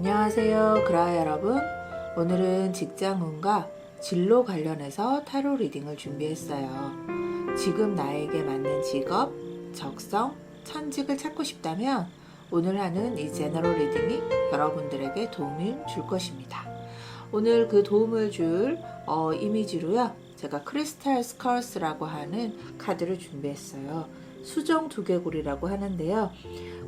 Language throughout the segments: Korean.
안녕하세요, 그라 여러분. 오늘은 직장운과 진로 관련해서 타로 리딩을 준비했어요. 지금 나에게 맞는 직업, 적성, 천직을 찾고 싶다면 오늘 하는 이 제너럴 리딩이 여러분들에게 도움을 줄 것입니다. 오늘 그 도움을 줄 이미지로요, 제가 크리스탈 스컬스라고 하는 카드를 준비했어요. 수정 두개골이라고 하는데요.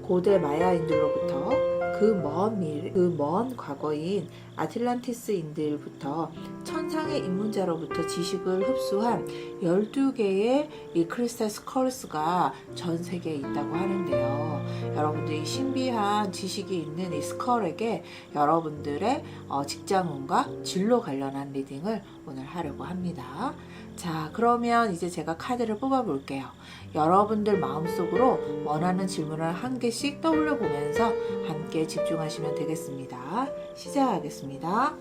고대 마야인들로부터 그 먼 과거인 아틀란티스인들부터 천상의 입문자로부터 지식을 흡수한 12개의 이 크리스탈 스컬스가 전 세계에 있다고 하는데요. 여러분들이 신비한 지식이 있는 이 스컬에게 여러분들의 직장운과 진로 관련한 리딩을 오늘 하려고 합니다. 자, 그러면 이제 제가 카드를 뽑아 볼게요. 여러분들 마음속으로 원하는 질문을 한 개씩 떠올려 보면서 함께 집중하시면 되겠습니다. 시작하겠습니다.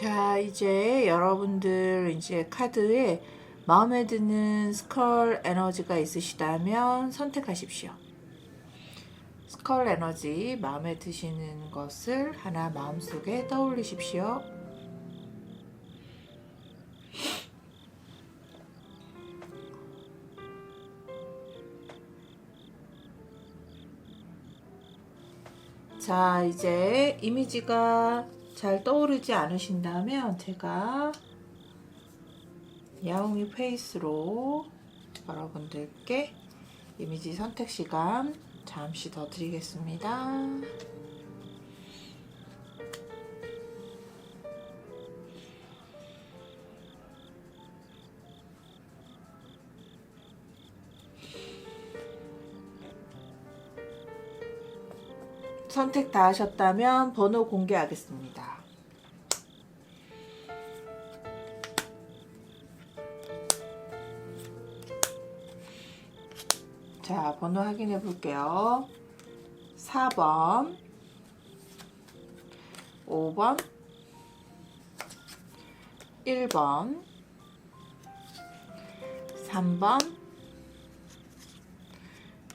자, 이제 여러분들 이제 카드에 마음에 드는 스컬 에너지가 있으시다면 선택하십시오. 스컬 에너지 마음에 드시는 것을 하나 마음속에 떠올리십시오. 자, 이제 이미지가 잘 떠오르지 않으신다면 제가 야옹이 페이스로 여러분들께 이미지 선택 시간 잠시 더 드리겠습니다. 선택 다 하셨다면 번호 공개하겠습니다. 자, 번호 확인해 볼게요. 4번, 5번, 1번, 3번,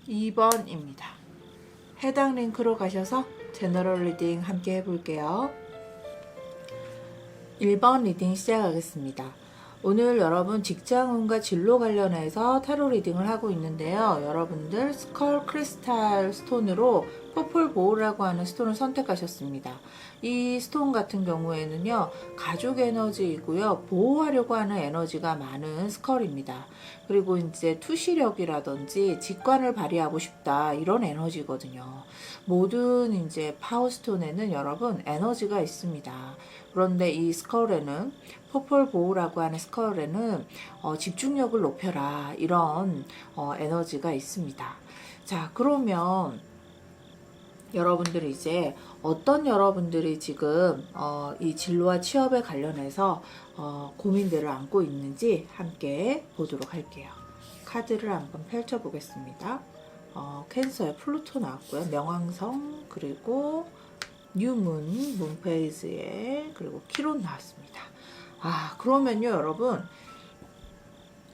2번입니다. 해당 링크로 가셔서 제너럴 리딩 함께 해볼게요. 1번 리딩 시작하겠습니다. 오늘 여러분 직장운과 진로 관련해서 타로 리딩을 하고 있는데요. 여러분들 스컬 크리스탈 스톤으로 퍼플 보울이라고 하는 스톤을 선택하셨습니다. 이 스톤 같은 경우에는요, 가족 에너지이고요, 보호하려고 하는 에너지가 많은 스컬입니다. 그리고 이제 투시력이라든지 직관을 발휘하고 싶다, 이런 에너지거든요. 모든 이제 파워스톤에는 여러분 에너지가 있습니다. 그런데 이 스컬에는 퍼플 보우라고 하는 스컬에는 집중력을 높여라, 이런 에너지가 있습니다. 자, 그러면 여러분들이 이제 어떤 여러분들이 지금 이 진로와 취업에 관련해서 고민들을 안고 있는지 함께 보도록 할게요. 카드를 한번 펼쳐 보겠습니다. 캔서의 플루토 나왔고요. 명왕성, 그리고 뉴문, 문페이즈에, 그리고 키론 나왔습니다. 그러면요, 여러분.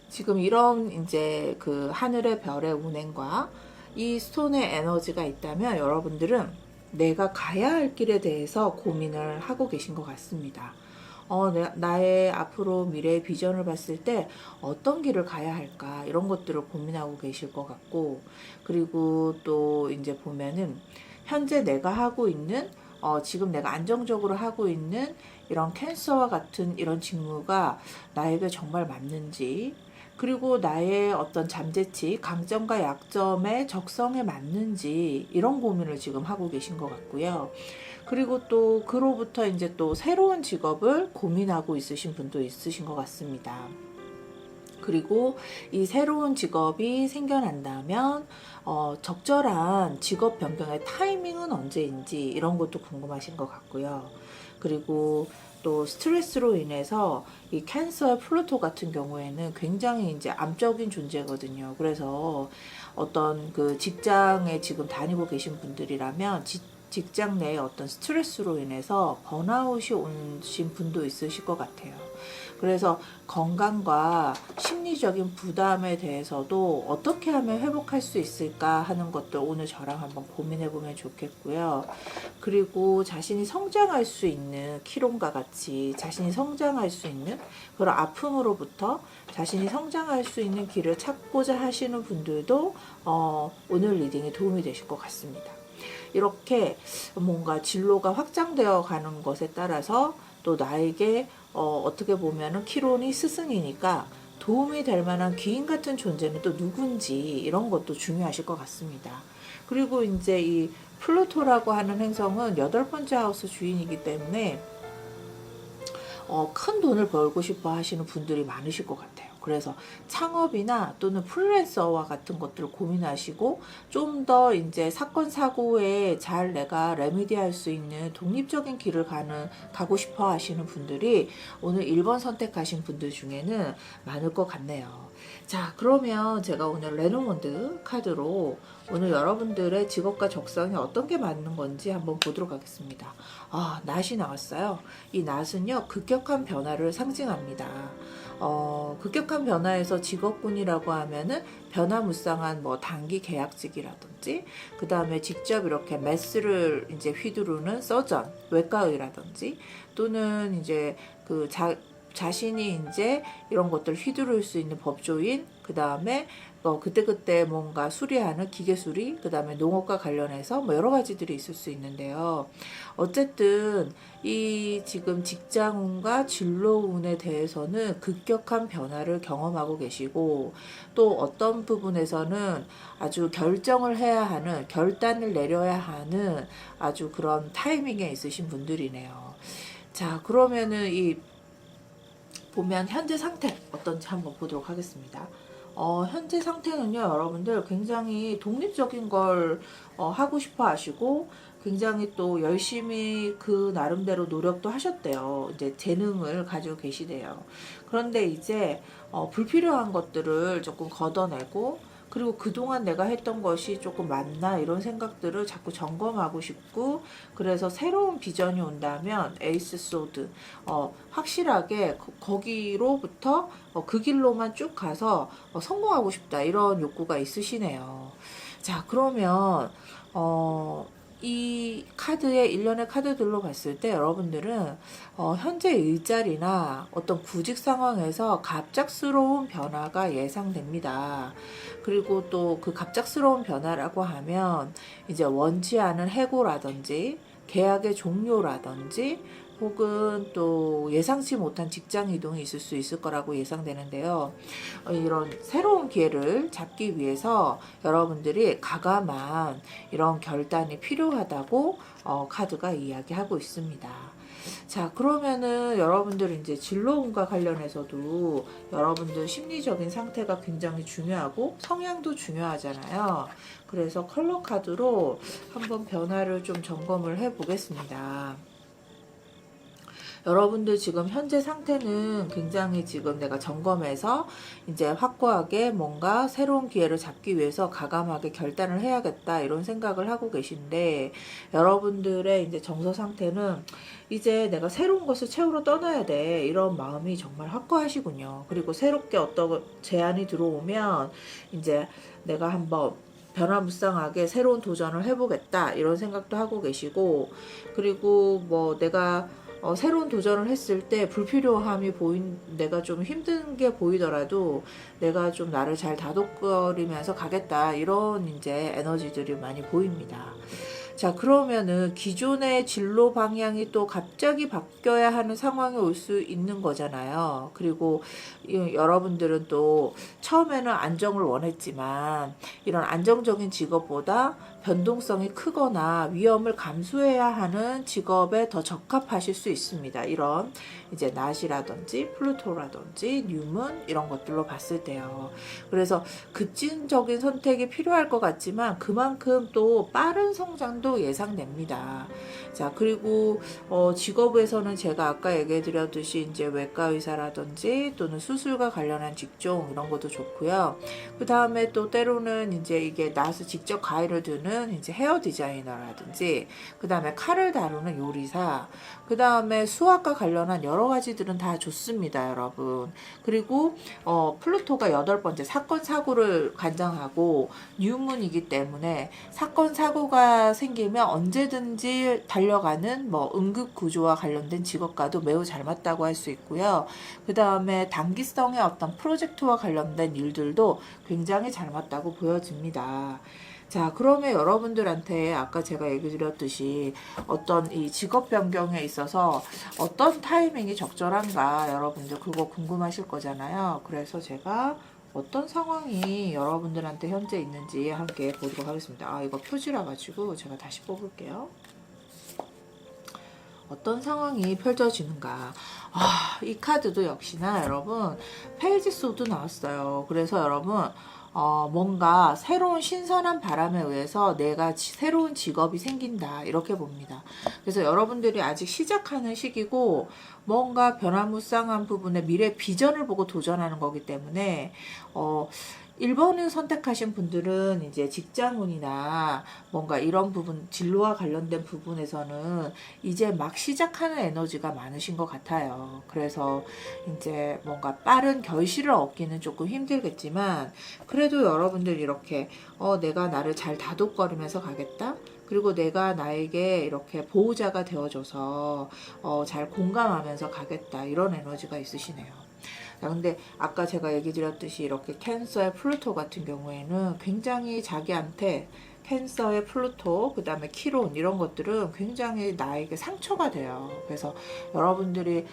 지금 이런 이제 그 하늘의 별의 운행과 이 스톤의 에너지가 있다면 여러분들은 내가 가야 할 길에 대해서 고민을 하고 계신 것 같습니다. 나의 앞으로 미래의 비전을 봤을 때 어떤 길을 가야 할까, 이런 것들을 고민하고 계실 것 같고, 그리고 또 이제 보면은 현재 내가 하고 있는 지금 내가 안정적으로 하고 있는 이런 캔서와 같은 이런 직무가 나에게 정말 맞는지, 그리고 나의 어떤 잠재치, 강점과 약점의 적성에 맞는지, 이런 고민을 지금 하고 계신 것 같고요. 그리고 또 그로부터 이제 또 새로운 직업을 고민하고 있으신 분도 있으신 것 같습니다. 그리고 이 새로운 직업이 생겨난다면 적절한 직업 변경의 타이밍은 언제인지, 이런 것도 궁금하신 것 같고요. 그리고 또 스트레스로 인해서 이 캔서의 플루토 같은 경우에는 굉장히 이제 암적인 존재거든요. 그래서 어떤 그 직장에 지금 다니고 계신 분들이라면 직장 내에 어떤 스트레스로 인해서 번아웃이 오신 분도 있으실 것 같아요. 그래서 건강과 심리적인 부담에 대해서도 어떻게 하면 회복할 수 있을까 하는 것들 오늘 저랑 한번 고민해 보면 좋겠고요. 그리고 자신이 성장할 수 있는 키론과 같이 자신이 성장할 수 있는 그런 아픔으로부터 자신이 성장할 수 있는 길을 찾고자 하시는 분들도 오늘 리딩에 도움이 되실 것 같습니다. 이렇게 뭔가 진로가 확장되어 가는 것에 따라서 또 나에게 어떻게 보면은 키론이 스승이니까 도움이 될 만한 귀인 같은 존재는 또 누군지, 이런 것도 중요하실 것 같습니다. 그리고 이제 이 플루토라고 하는 행성은 8번째 하우스 주인이기 때문에 큰 돈을 벌고 싶어 하시는 분들이 많으실 것 같아요. 그래서 창업이나 또는 프리랜서와 같은 것들을 고민하시고 좀 더 이제 사건 사고에 잘 내가 레미디할 수 있는 독립적인 길을 가고 싶어 하시는 분들이 오늘 1번 선택하신 분들 중에는 많을 것 같네요. 자, 그러면 제가 오늘 레노몬드 카드로 오늘 여러분들의 직업과 적성에 어떤 게 맞는 건지 한번 보도록 하겠습니다. 낫이 나왔어요. 이 낫은요, 급격한 변화를 상징합니다. 급격한 변화에서 직업군이라고 하면은 변화무쌍한 뭐 단기 계약직이라든지, 그 다음에 직접 이렇게 매스를 이제 휘두르는 서전, 외과의라든지, 또는 이제 자신이 이제 이런 것들 휘두를 수 있는 법조인, 그 다음에 그때그때 뭔가 수리하는 기계 수리, 그 다음에 농업과 관련해서 뭐 여러 가지들이 있을 수 있는데요. 어쨌든 이 지금 직장운과 진로운에 대해서는 급격한 변화를 경험하고 계시고, 또 어떤 부분에서는 아주 결정을 해야 하는, 결단을 내려야 하는 아주 그런 타이밍에 있으신 분들이네요. 자, 그러면은 보면 현재 상태 어떤지 한번 보도록 하겠습니다. 현재 상태는요, 여러분들 굉장히 독립적인 걸 하고 싶어 하시고, 굉장히 또 열심히 그 나름대로 노력도 하셨대요. 이제 재능을 가지고 계시대요. 그런데 이제 불필요한 것들을 조금 걷어내고, 그리고 그동안 내가 했던 것이 조금 맞나 이런 생각들을 자꾸 점검하고 싶고, 그래서 새로운 비전이 온다면 에이스 소드, 확실하게 거기로부터 그 길로만 쭉 가서 성공하고 싶다 이런 욕구가 있으시네요. 자, 그러면 이 카드의 일련의 카드들로 봤을 때 여러분들은 현재 일자리나 어떤 구직 상황에서 갑작스러운 변화가 예상됩니다. 그리고 또 그 갑작스러운 변화라고 하면 이제 원치 않은 해고라든지 계약의 종료라든지, 혹은 또 예상치 못한 직장 이동이 있을 수 있을 거라고 예상되는데요. 이런 새로운 기회를 잡기 위해서 여러분들이 가감한 이런 결단이 필요하다고 카드가 이야기하고 있습니다. 자, 그러면은 여러분들 이제 진로운과 관련해서도 여러분들 심리적인 상태가 굉장히 중요하고 성향도 중요하잖아요. 그래서 컬러 카드로 한번 변화를 좀 점검을 해 보겠습니다. 여러분들 지금 현재 상태는 굉장히 지금 내가 점검해서 이제 확고하게 뭔가 새로운 기회를 잡기 위해서 가감하게 결단을 해야겠다 이런 생각을 하고 계신데, 여러분들의 이제 정서 상태는 이제 내가 새로운 것을 채우러 떠나야 돼 이런 마음이 정말 확고하시군요. 그리고 새롭게 어떤 제안이 들어오면 이제 내가 한번 변화무쌍하게 새로운 도전을 해보겠다 이런 생각도 하고 계시고, 그리고 뭐 내가 새로운 도전을 했을 때 불필요함이 내가 좀 힘든 게 보이더라도 내가 좀 나를 잘 다독거리면서 가겠다 이런 이제 에너지들이 많이 보입니다. 자, 그러면은 기존의 진로 방향이 또 갑자기 바뀌어야 하는 상황이 올 수 있는 거잖아요. 그리고 여러분들은 또 처음에는 안정을 원했지만 이런 안정적인 직업보다 변동성이 크거나 위험을 감수해야 하는 직업에 더 적합하실 수 있습니다. 이런 이제 낫이라든지 플루토라든지 뉴문 이런 것들로 봤을 때요. 그래서 급진적인 선택이 필요할 것 같지만 그만큼 또 빠른 성장도 예상됩니다. 자, 그리고 직업에서는 제가 아까 얘기해 드렸듯이 이제 외과 의사라든지 또는 수술과 관련한 직종 이런 것도 좋고요. 그 다음에 또 때로는 이제 이게 낫을 직접 가위를 드는 이제 헤어 디자이너라든지, 그 다음에 칼을 다루는 요리사, 그 다음에 수학과 관련한 여러 가지들은 다 좋습니다, 여러분. 그리고 플루토가 8번째 사건 사고를 관장하고 뉴문이기 때문에 사건 사고가 생기면 언제든지 달려가는 뭐 응급 구조와 관련된 직업과도 매우 잘 맞다고 할 수 있고요. 그 다음에 단기성의 어떤 프로젝트와 관련된 일들도 굉장히 잘 맞다고 보여집니다. 자, 그러면 여러분들한테 아까 제가 얘기 드렸듯이 어떤 이 직업 변경에 있어서 어떤 타이밍이 적절한가 여러분들 그거 궁금하실 거잖아요. 그래서 제가 어떤 상황이 여러분들한테 현재 있는지 함께 보도록 하겠습니다. 이거 표지라 가지고 제가 다시 뽑을게요. 어떤 상황이 펼쳐지는가. 이 카드도 역시나 여러분 페이지 소드 나왔어요. 그래서 여러분 뭔가 새로운 신선한 바람에 의해서 내가 새로운 직업이 생긴다 이렇게 봅니다. 그래서 여러분들이 아직 시작하는 시기고 뭔가 변화무쌍한 부분에 미래 비전을 보고 도전하는 거기 때문에 1번을 선택하신 분들은 이제 직장운이나 뭔가 이런 부분, 진로와 관련된 부분에서는 이제 막 시작하는 에너지가 많으신 것 같아요. 그래서 이제 뭔가 빠른 결실을 얻기는 조금 힘들겠지만, 그래도 여러분들 이렇게, 내가 나를 잘 다독거리면서 가겠다? 그리고 내가 나에게 이렇게 보호자가 되어줘서 잘 공감하면서 가겠다. 이런 에너지가 있으시네요. 근데 아까 제가 얘기 드렸듯이 이렇게 캔서의 플루토 같은 경우에는 굉장히 자기한테 캔서의 플루토, 그 다음에 키론 이런 것들은 굉장히 나에게 상처가 돼요. 그래서 여러분들이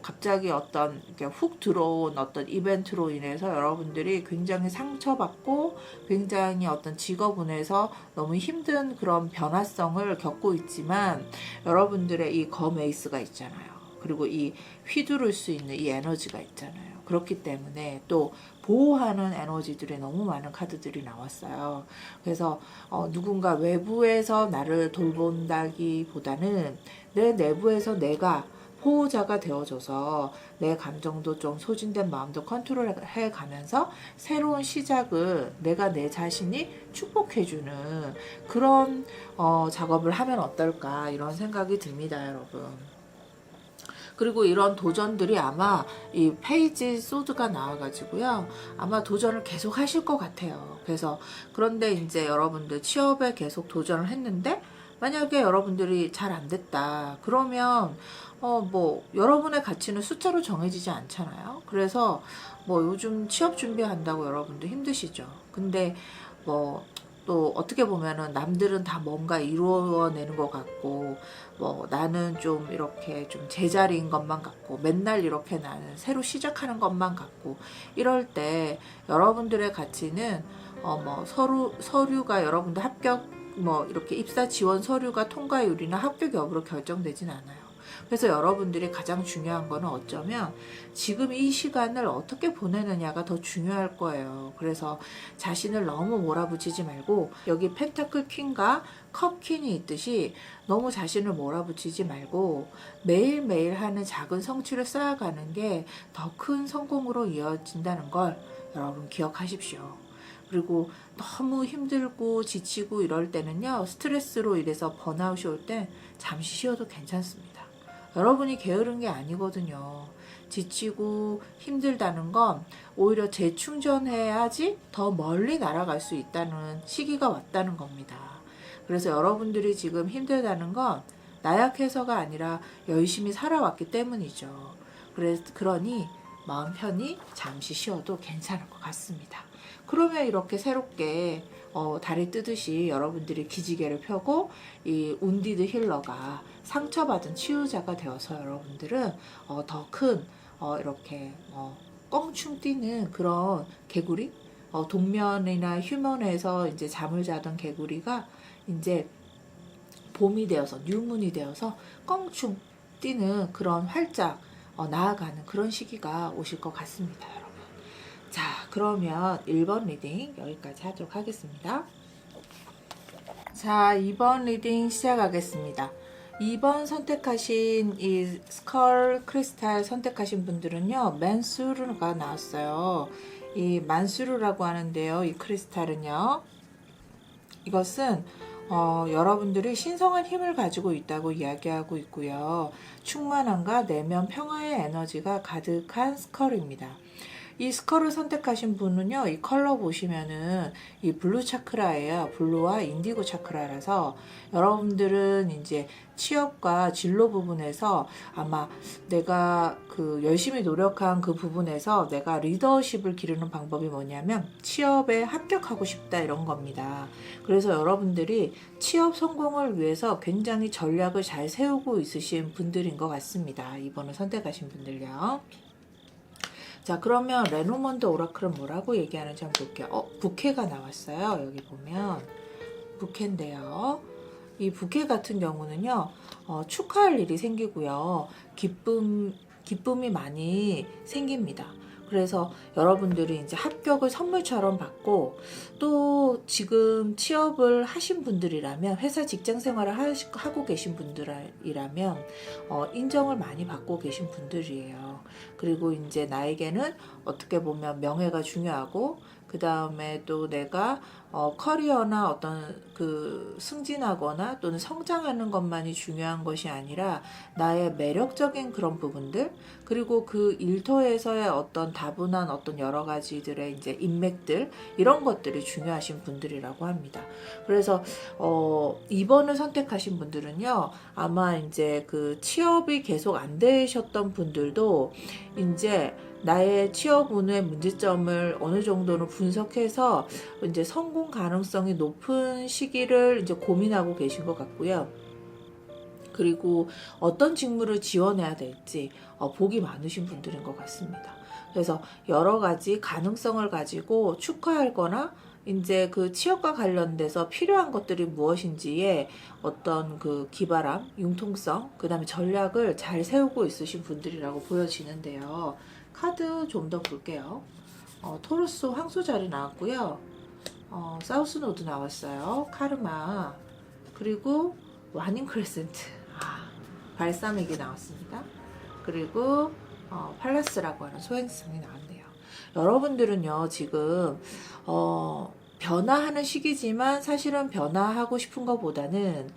갑자기 어떤 이렇게 훅 들어온 어떤 이벤트로 인해서 여러분들이 굉장히 상처받고 굉장히 어떤 직업운에서 너무 힘든 그런 변화성을 겪고 있지만 여러분들의 이 검 에이스가 있잖아요. 그리고 이 휘두를 수 있는 이 에너지가 있잖아요. 그렇기 때문에 또 보호하는 에너지들이 너무 많은 카드들이 나왔어요. 그래서 누군가 외부에서 나를 돌본다기보다는 내 내부에서 내가 보호자가 되어줘서 내 감정도 좀 소진된 마음도 컨트롤해 가면서 새로운 시작을 내가 내 자신이 축복해주는 그런 작업을 하면 어떨까 이런 생각이 듭니다, 여러분. 그리고 이런 도전들이 아마 이 페이지 소드가 나와가지고요. 아마 도전을 계속 하실 것 같아요. 그래서 그런데 이제 여러분들 취업에 계속 도전을 했는데 만약에 여러분들이 잘 안 됐다. 그러면 뭐 여러분의 가치는 숫자로 정해지지 않잖아요. 그래서 뭐 요즘 취업 준비한다고 여러분들 힘드시죠. 근데 뭐 또 어떻게 보면은 남들은 다 뭔가 이루어내는 것 같고 뭐 나는 좀 이렇게 좀 제자리인 것만 같고 맨날 이렇게 나는 새로 시작하는 것만 같고 이럴 때 여러분들의 가치는 뭐 서류가 여러분들 합격 뭐 이렇게 입사 지원 서류가 통과율이나 합격 여부로 결정되진 않아요. 그래서 여러분들이 가장 중요한 거는 어쩌면 지금 이 시간을 어떻게 보내느냐가 더 중요할 거예요. 그래서 자신을 너무 몰아붙이지 말고 여기 펜타클 퀸과 컵 퀸이 있듯이 너무 자신을 몰아붙이지 말고 매일매일 하는 작은 성취를 쌓아가는 게 더 큰 성공으로 이어진다는 걸 여러분 기억하십시오. 그리고 너무 힘들고 지치고 이럴 때는요, 스트레스로 인해서 번아웃이 올 때 잠시 쉬어도 괜찮습니다. 여러분이 게으른 게 아니거든요. 지치고 힘들다는 건 오히려 재충전해야지 더 멀리 날아갈 수 있다는 시기가 왔다는 겁니다. 그래서 여러분들이 지금 힘들다는 건 나약해서가 아니라 열심히 살아왔기 때문이죠. 그러니 마음 편히 잠시 쉬어도 괜찮을 것 같습니다. 그러면 이렇게 새롭게 달이 뜨듯이 여러분들이 기지개를 펴고 이 운디드 힐러가 상처받은 치유자가 되어서 여러분들은 더 큰 이렇게 껑충 뛰는 그런 개구리 동면이나 휴먼에서 이제 잠을 자던 개구리가 이제 봄이 되어서 뉴문이 되어서 껑충 뛰는 그런 활짝 나아가는 그런 시기가 오실 것 같습니다, 여러분. 자, 그러면 1번 리딩 여기까지 하도록 하겠습니다. 자, 2번 리딩 시작하겠습니다. 2번 선택하신 이 스컬 크리스탈 선택하신 분들은요, 맨수르가 나왔어요. 이 만수르라고 하는데요, 이 크리스탈은요, 이것은 여러분들이 신성한 힘을 가지고 있다고 이야기하고 있고요. 충만함과 내면 평화의 에너지가 가득한 스컬입니다. 이 스컬을 선택하신 분은요, 이 컬러 보시면은 이 블루 차크라예요. 블루와 인디고 차크라라서 여러분들은 이제 취업과 진로 부분에서 아마 내가 그 열심히 노력한 그 부분에서 내가 리더십을 기르는 방법이 뭐냐면 취업에 합격하고 싶다 이런 겁니다. 그래서 여러분들이 취업 성공을 위해서 굉장히 전략을 잘 세우고 있으신 분들인 것 같습니다. 이번을 선택하신 분들요. 자, 그러면 레노먼드 오라클은 뭐라고 얘기하는지 한번 볼게요. 부캐가 나왔어요. 여기 보면 부캐인데요. 이 부캐 같은 경우는요, 축하할 일이 생기고요. 기쁨이 많이 생깁니다. 그래서 여러분들이 이제 합격을 선물처럼 받고, 또 지금 취업을 하신 분들이라면, 회사 직장 생활을 하고 계신 분들이라면 인정을 많이 받고 계신 분들이에요. 그리고 이제 나에게는 어떻게 보면 명예가 중요하고, 그 다음에 또 내가 커리어나 어떤 그 승진하거나 또는 성장하는 것만이 중요한 것이 아니라 나의 매력적인 그런 부분들, 그리고 그 일터에서의 어떤 다분한 어떤 여러 가지들의 이제 인맥들, 이런 것들이 중요하신 분들이라고 합니다. 그래서 2번을 선택하신 분들은요, 아마 이제 그 취업이 계속 안 되셨던 분들도 이제 나의 취업 운의 문제점을 어느 정도는 분석해서 이제 성공 가능성이 높은 시기를 이제 고민하고 계신 것 같고요. 그리고 어떤 직무를 지원해야 될지 복이 많으신 분들인 것 같습니다. 그래서 여러 가지 가능성을 가지고 축하할 거나 이제 그 취업과 관련돼서 필요한 것들이 무엇인지에 어떤 그 기발함, 융통성, 그 다음에 전략을 잘 세우고 있으신 분들이라고 보여지는데요. 카드 좀 더 볼게요. 토르스 황소 자리 나왔고요. 사우스 노드 나왔어요. 카르마, 그리고 와닝 크레센트, 발사믹이 나왔습니다. 그리고 팔라스라고 하는 소행성이 나왔네요. 여러분들은요, 지금 변화하는 시기지만 사실은 변화하고 싶은 것보다는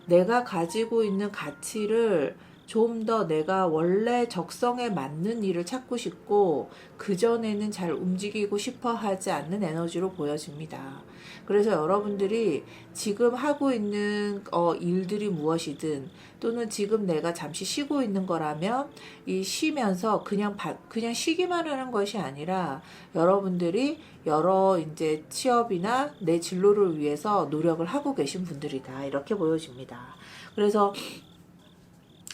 내가 가지고 있는 가치를 좀 더 내가 원래 적성에 맞는 일을 찾고 싶고, 그전에는 잘 움직이고 싶어 하지 않는 에너지로 보여집니다. 그래서 여러분들이 지금 하고 있는 일들이 무엇이든, 또는 지금 내가 잠시 쉬고 있는 거라면 이 쉬면서 그냥 쉬기만 하는 것이 아니라 여러분들이 여러 이제 취업이나 내 진로를 위해서 노력을 하고 계신 분들이다, 이렇게 보여집니다. 그래서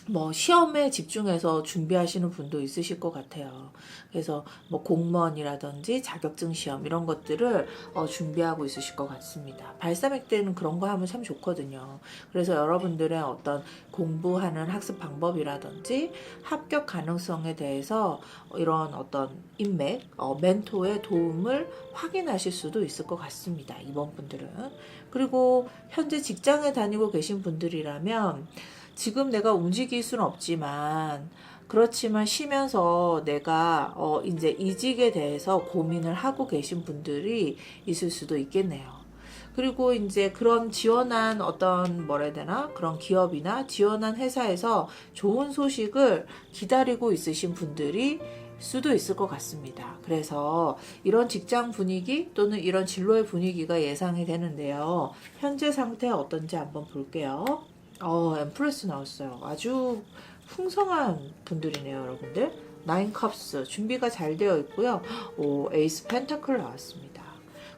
뭐 시험에 집중해서 준비하시는 분도 있으실 것 같아요. 그래서 뭐 공무원이라든지 자격증 시험 이런 것들을 준비하고 있으실 것 같습니다. 발사믹 때는 그런 거 하면 참 좋거든요. 그래서 여러분들의 어떤 공부하는 학습 방법이라든지 합격 가능성에 대해서 이런 어떤 인맥, 멘토의 도움을 확인하실 수도 있을 것 같습니다. 이번 분들은. 그리고 현재 직장에 다니고 계신 분들이라면 지금 내가 움직일 수는 없지만, 그렇지만 쉬면서 내가 이제 이직에 대해서 고민을 하고 계신 분들이 있을 수도 있겠네요. 그리고 이제 그런 지원한 어떤 뭐라 해야 되나, 그런 기업이나 지원한 회사에서 좋은 소식을 기다리고 있으신 분들이 수도 있을 것 같습니다. 그래서 이런 직장 분위기 또는 이런 진로의 분위기가 예상이 되는데요. 현재 상태 어떤지 한번 볼게요. 엠프레스 나왔어요. 아주 풍성한 분들이네요, 여러분들. 나인 컵스 준비가 잘 되어 있고요. 에이스 펜타클 나왔습니다.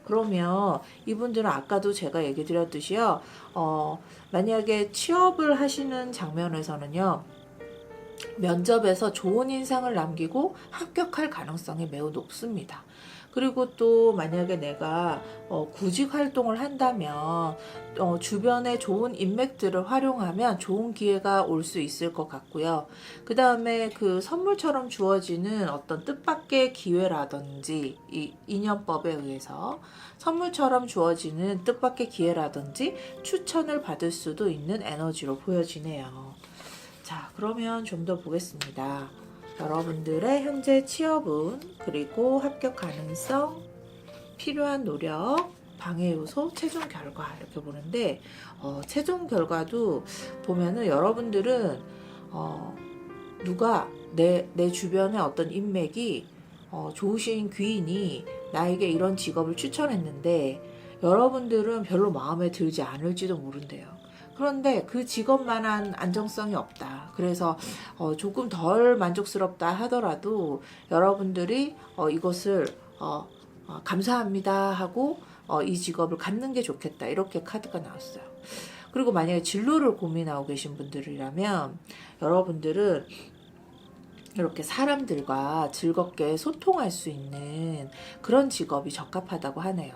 그러면 이분들은 아까도 제가 얘기 드렸듯이요. 만약에 취업을 하시는 장면에서는요, 면접에서 좋은 인상을 남기고 합격할 가능성이 매우 높습니다. 그리고 또 만약에 내가 구직 활동을 한다면 주변에 좋은 인맥들을 활용하면 좋은 기회가 올 수 있을 것 같고요. 그 다음에 그 선물처럼 주어지는 어떤 뜻밖의 기회라든지, 이 인연법에 의해서 선물처럼 주어지는 뜻밖의 기회라든지 추천을 받을 수도 있는 에너지로 보여지네요. 자, 그러면 좀 더 보겠습니다. 여러분들의 현재 취업운, 그리고 합격 가능성, 필요한 노력, 방해 요소, 최종 결과, 이렇게 보는데 최종 결과도 보면은 여러분들은 누가 내 주변에 어떤 인맥이 좋으신 귀인이 나에게 이런 직업을 추천했는데 여러분들은 별로 마음에 들지 않을지도 모른대요. 그런데 그 직업만한 안정성이 없다. 그래서 조금 덜 만족스럽다 하더라도 여러분들이 이것을 감사합니다 하고 이 직업을 갖는 게 좋겠다, 이렇게 카드가 나왔어요. 그리고 만약에 진로를 고민하고 계신 분들이라면 여러분들은 이렇게 사람들과 즐겁게 소통할 수 있는 그런 직업이 적합하다고 하네요.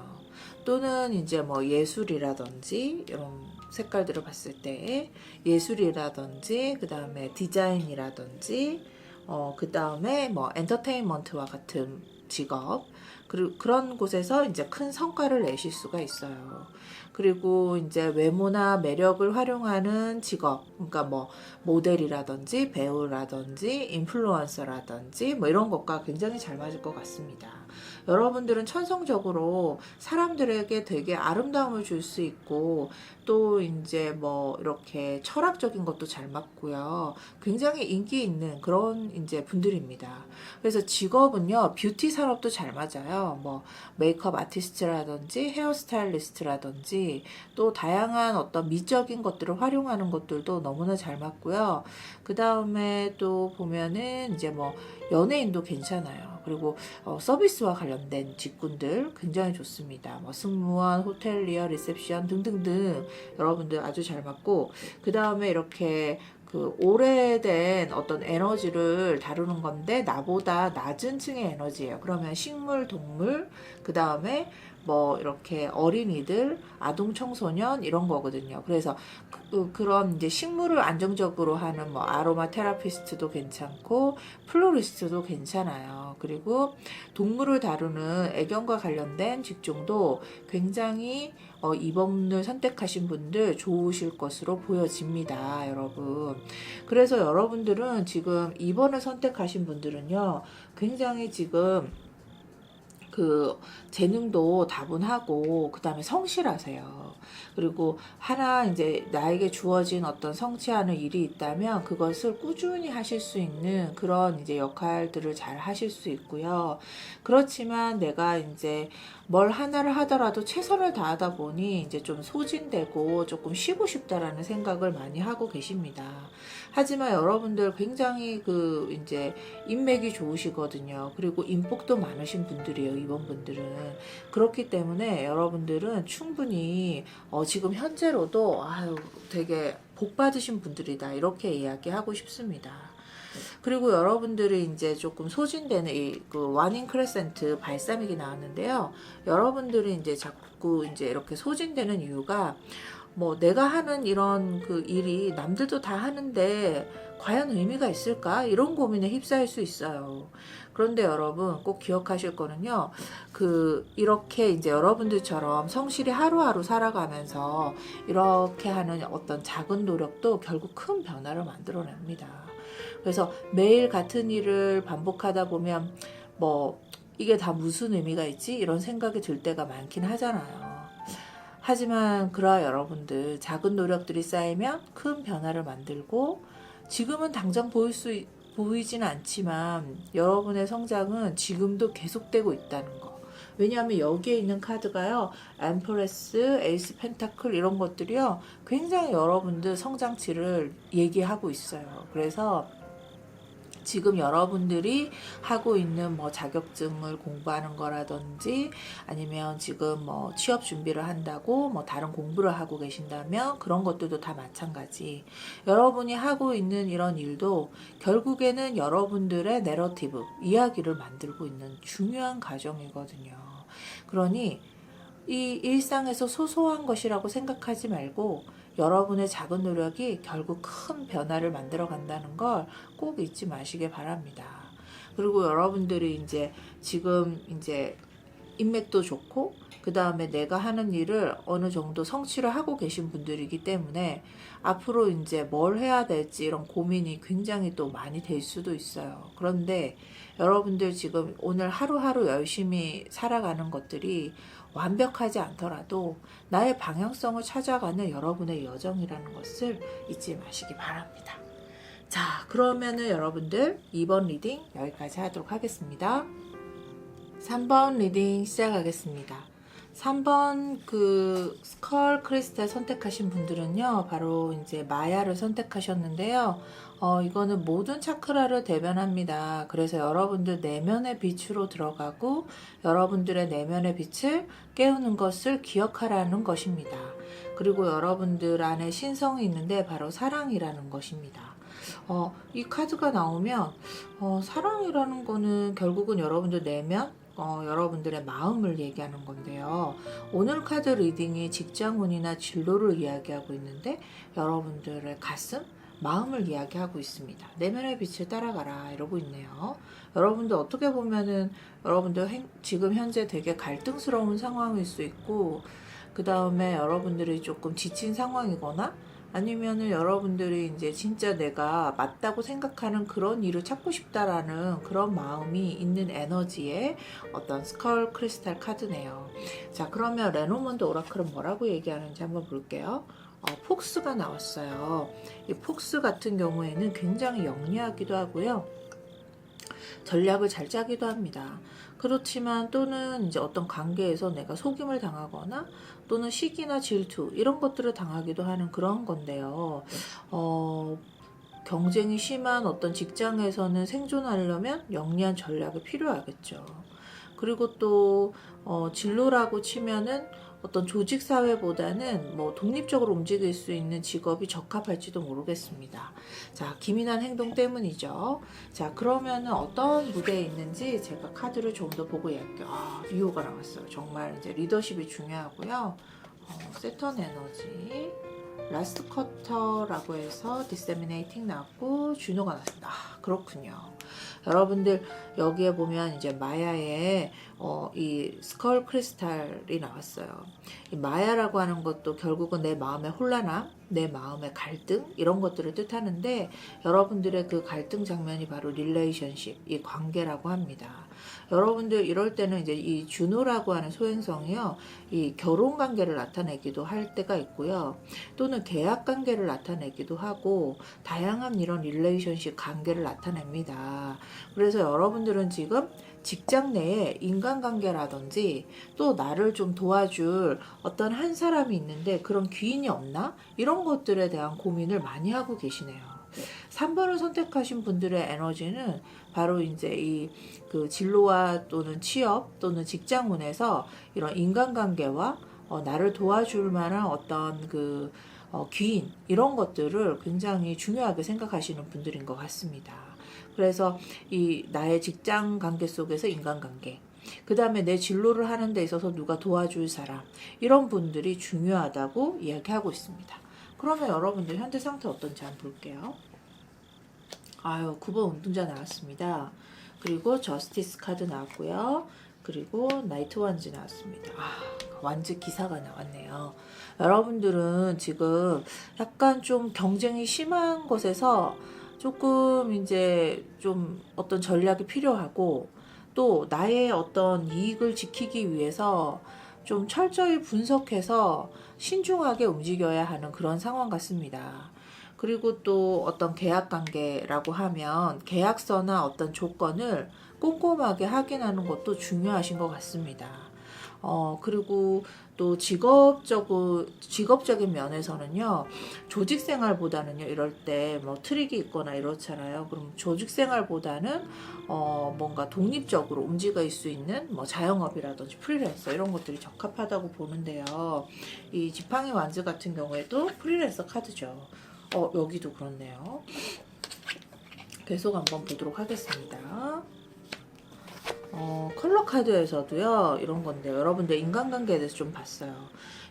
또는 이제 뭐 예술이라든지 이런 색깔들을 봤을 때 예술이라든지, 그 다음에 디자인이라든지, 그 다음에 뭐 엔터테인먼트와 같은 직업, 그리고 그런 곳에서 이제 큰 성과를 내실 수가 있어요. 그리고 이제 외모나 매력을 활용하는 직업, 그러니까 뭐 모델이라든지 배우라든지 인플루언서라든지 뭐 이런 것과 굉장히 잘 맞을 것 같습니다. 여러분들은 천성적으로 사람들에게 되게 아름다움을 줄 수 있고 또 이제 뭐 이렇게 철학적인 것도 잘 맞고요. 굉장히 인기 있는 그런 이제 분들입니다. 그래서 직업은요, 뷰티 산업도 잘 맞아요. 뭐 메이크업 아티스트라든지 헤어스타일리스트라든지 또 다양한 어떤 미적인 것들을 활용하는 것들도 너무나 잘 맞고요. 그 다음에 또 보면은 이제 뭐 연예인도 괜찮아요. 그리고 서비스와 관련된 직군들 굉장히 좋습니다. 뭐 승무원, 호텔리어, 리셉션 등등등 여러분들 아주 잘 맞고, 그 다음에 이렇게 그 오래된 어떤 에너지를 다루는 건데 나보다 낮은 층의 에너지예요. 그러면 식물, 동물, 그 다음에 뭐 이렇게 어린이들, 아동 청소년 이런 거거든요. 그래서 그런 이제 식물을 안정적으로 하는 뭐 아로마 테라피스트도 괜찮고 플로리스트도 괜찮아요. 그리고 동물을 다루는 애견과 관련된 직종도 굉장히 이번을 선택하신 분들 좋으실 것으로 보여집니다, 여러분. 그래서 여러분들은 지금 2번을 선택하신 분들은요, 굉장히 지금 그 재능도 다분하고 그 다음에 성실하세요. 그리고 하나 이제 나에게 주어진 어떤 성취하는 일이 있다면 그것을 꾸준히 하실 수 있는 그런 이제 역할들을 잘 하실 수 있고요. 그렇지만 내가 이제 뭘 하나를 하더라도 최선을 다하다 보니 이제 좀 소진되고 조금 쉬고 싶다라는 생각을 많이 하고 계십니다. 하지만 여러분들 굉장히 그 이제 인맥이 좋으시거든요. 그리고 인복도 많으신 분들이에요, 이번 분들은. 그렇기 때문에 여러분들은 충분히 지금 현재로도 아유 되게 복 받으신 분들이다 이렇게 이야기하고 싶습니다. 그리고 여러분들이 이제 조금 소진되는 그 와닝 크레센트 발사믹이 나왔는데요. 여러분들이 이제 자꾸 이제 이렇게 소진되는 이유가 뭐 내가 하는 이런 그 일이 남들도 다 하는데 과연 의미가 있을까? 이런 고민에 휩싸일 수 있어요. 그런데 여러분 꼭 기억하실 거는요. 이렇게 이제 여러분들처럼 성실히 하루하루 살아가면서 이렇게 하는 어떤 작은 노력도 결국 큰 변화를 만들어냅니다. 그래서 매일 같은 일을 반복하다 보면 뭐 이게 다 무슨 의미가 있지? 이런 생각이 들 때가 많긴 하잖아요. 하지만 그러한 여러분들 작은 노력들이 쌓이면 큰 변화를 만들고 지금은 당장 보이진 않지만 여러분의 성장은 지금도 계속되고 있다는 거. 왜냐하면 여기에 있는 카드가요. 엠프레스, 에이스 펜타클 이런 것들이요. 굉장히 여러분들 성장치를 얘기하고 있어요. 그래서 지금 여러분들이 하고 있는 뭐 자격증을 공부하는 거라든지 아니면 지금 뭐 취업 준비를 한다고 뭐 다른 공부를 하고 계신다면 그런 것들도 다 마찬가지. 여러분이 하고 있는 이런 일도 결국에는 여러분들의 내러티브, 이야기를 만들고 있는 중요한 과정이거든요. 그러니 이 일상에서 소소한 것이라고 생각하지 말고 여러분의 작은 노력이 결국 큰 변화를 만들어 간다는 걸 꼭 잊지 마시길 바랍니다. 그리고 여러분들이 이제 지금 이제 인맥도 좋고 그 다음에 내가 하는 일을 어느 정도 성취를 하고 계신 분들이기 때문에 앞으로 이제 뭘 해야 될지 이런 고민이 굉장히 또 많이 될 수도 있어요. 그런데 여러분들 지금 오늘 하루하루 열심히 살아가는 것들이 완벽하지 않더라도 나의 방향성을 찾아가는 여러분의 여정이라는 것을 잊지 마시기 바랍니다. 자, 그러면은 여러분들 2번 리딩 여기까지 하도록 하겠습니다. 3번 리딩 시작하겠습니다. 3번 그 스컬 크리스탈 선택하신 분들은요, 바로 이제 마야를 선택하셨는데요. 이거는 모든 차크라를 대변합니다. 그래서 여러분들 내면의 빛으로 들어가고 여러분들의 내면의 빛을 깨우는 것을 기억하라는 것입니다. 그리고 여러분들 안에 신성이 있는데 바로 사랑이라는 것입니다. 이 카드가 나오면 사랑이라는 거는 결국은 여러분들 내면 여러분들의 마음을 얘기하는 건데요. 오늘 카드 리딩이 직장운이나 진로를 이야기하고 있는데 여러분들의 가슴, 마음을 이야기하고 있습니다. 내면의 빛을 따라가라 이러고 있네요. 여러분들 어떻게 보면은 여러분들 지금 현재 되게 갈등스러운 상황일 수 있고, 그 다음에 여러분들이 조금 지친 상황이거나 아니면은 여러분들이 이제 진짜 내가 맞다고 생각하는 그런 일을 찾고 싶다라는 그런 마음이 있는 에너지의 어떤 스컬 크리스탈 카드네요. 자, 그러면 레노먼드 오라클은 뭐라고 얘기하는지 한번 볼게요. 폭스가 나왔어요. 이 폭스 같은 경우에는 굉장히 영리하기도 하고요. 전략을 잘 짜기도 합니다. 그렇지만 또는 이제 어떤 관계에서 내가 속임을 당하거나 또는 시기나 질투 이런 것들을 당하기도 하는 그런 건데요. 경쟁이 심한 어떤 직장에서는 생존하려면 영리한 전략이 필요하겠죠. 그리고 또 진로라고 치면은 어떤 조직 사회보다는 뭐 독립적으로 움직일 수 있는 직업이 적합할지도 모르겠습니다. 자, 기민한 행동 때문이죠. 자, 그러면은 어떤 무대에 있는지 제가 카드를 좀 더 보고 얘기할게요. 리오가 나왔어요. 정말 이제 리더십이 중요하고요. 세턴 에너지, 라스트 쿼터라고 해서 디세미네이팅 나왔고 주노가 나왔습니다. 그렇군요. 여러분들 여기에 보면 이제 마야의 이 스컬 크리스탈이 나왔어요. 이 마야라고 하는 것도 결국은 내 마음의 혼란함, 내 마음의 갈등 이런 것들을 뜻하는데, 여러분들의 그 갈등 장면이 바로 릴레이션십, 이 관계라고 합니다. 여러분들 이럴 때는 이제 이 주노라고 하는 소행성이요, 이 결혼 관계를 나타내기도 할 때가 있고요, 또는 계약 관계를 나타내기도 하고 다양한 이런 릴레이션십 관계를 나타냅니다. 그래서 여러분들은 지금 직장 내에 인간관계라든지 또 나를 좀 도와줄 어떤 한 사람이 있는데 그런 귀인이 없나? 이런 것들에 대한 고민을 많이 하고 계시네요. 3번을 선택하신 분들의 에너지는 바로 이제 이 그 진로와 또는 취업 또는 직장운에서 이런 인간관계와 나를 도와줄 만한 어떤 그 귀인 이런 것들을 굉장히 중요하게 생각하시는 분들인 것 같습니다. 그래서 이 나의 직장 관계 속에서 인간관계, 그 다음에 내 진로를 하는 데 있어서 누가 도와줄 사람, 이런 분들이 중요하다고 이야기하고 있습니다. 그러면 여러분들 현재 상태 어떤지 한번 볼게요. 9번 운동자 나왔습니다. 그리고 저스티스 카드 나왔고요. 그리고 나이트 완즈 나왔습니다. 완즈 기사가 나왔네요. 여러분들은 지금 약간 좀 경쟁이 심한 것에서 조금 이제 좀 어떤 전략이 필요하고, 또 나의 어떤 이익을 지키기 위해서 좀 철저히 분석해서 신중하게 움직여야 하는 그런 상황 같습니다. 그리고 또 어떤 계약 관계라고 하면 계약서나 어떤 조건을 꼼꼼하게 확인하는 것도 중요하신 것 같습니다. 그리고 또 직업적인 면에서는요, 조직 생활보다는요, 이럴 때 뭐 트릭이 있거나 이렇잖아요. 그럼 조직 생활보다는 뭔가 독립적으로 움직일 수 있는 뭐 자영업이라든지 프리랜서 이런 것들이 적합하다고 보는데요. 이 지팡이 완즈 같은 경우에도 프리랜서 카드죠. 여기도 그렇네요. 계속 한번 보도록 하겠습니다. 컬러 카드에서도요, 이런 건데, 여러분들 인간관계에 대해서 좀 봤어요.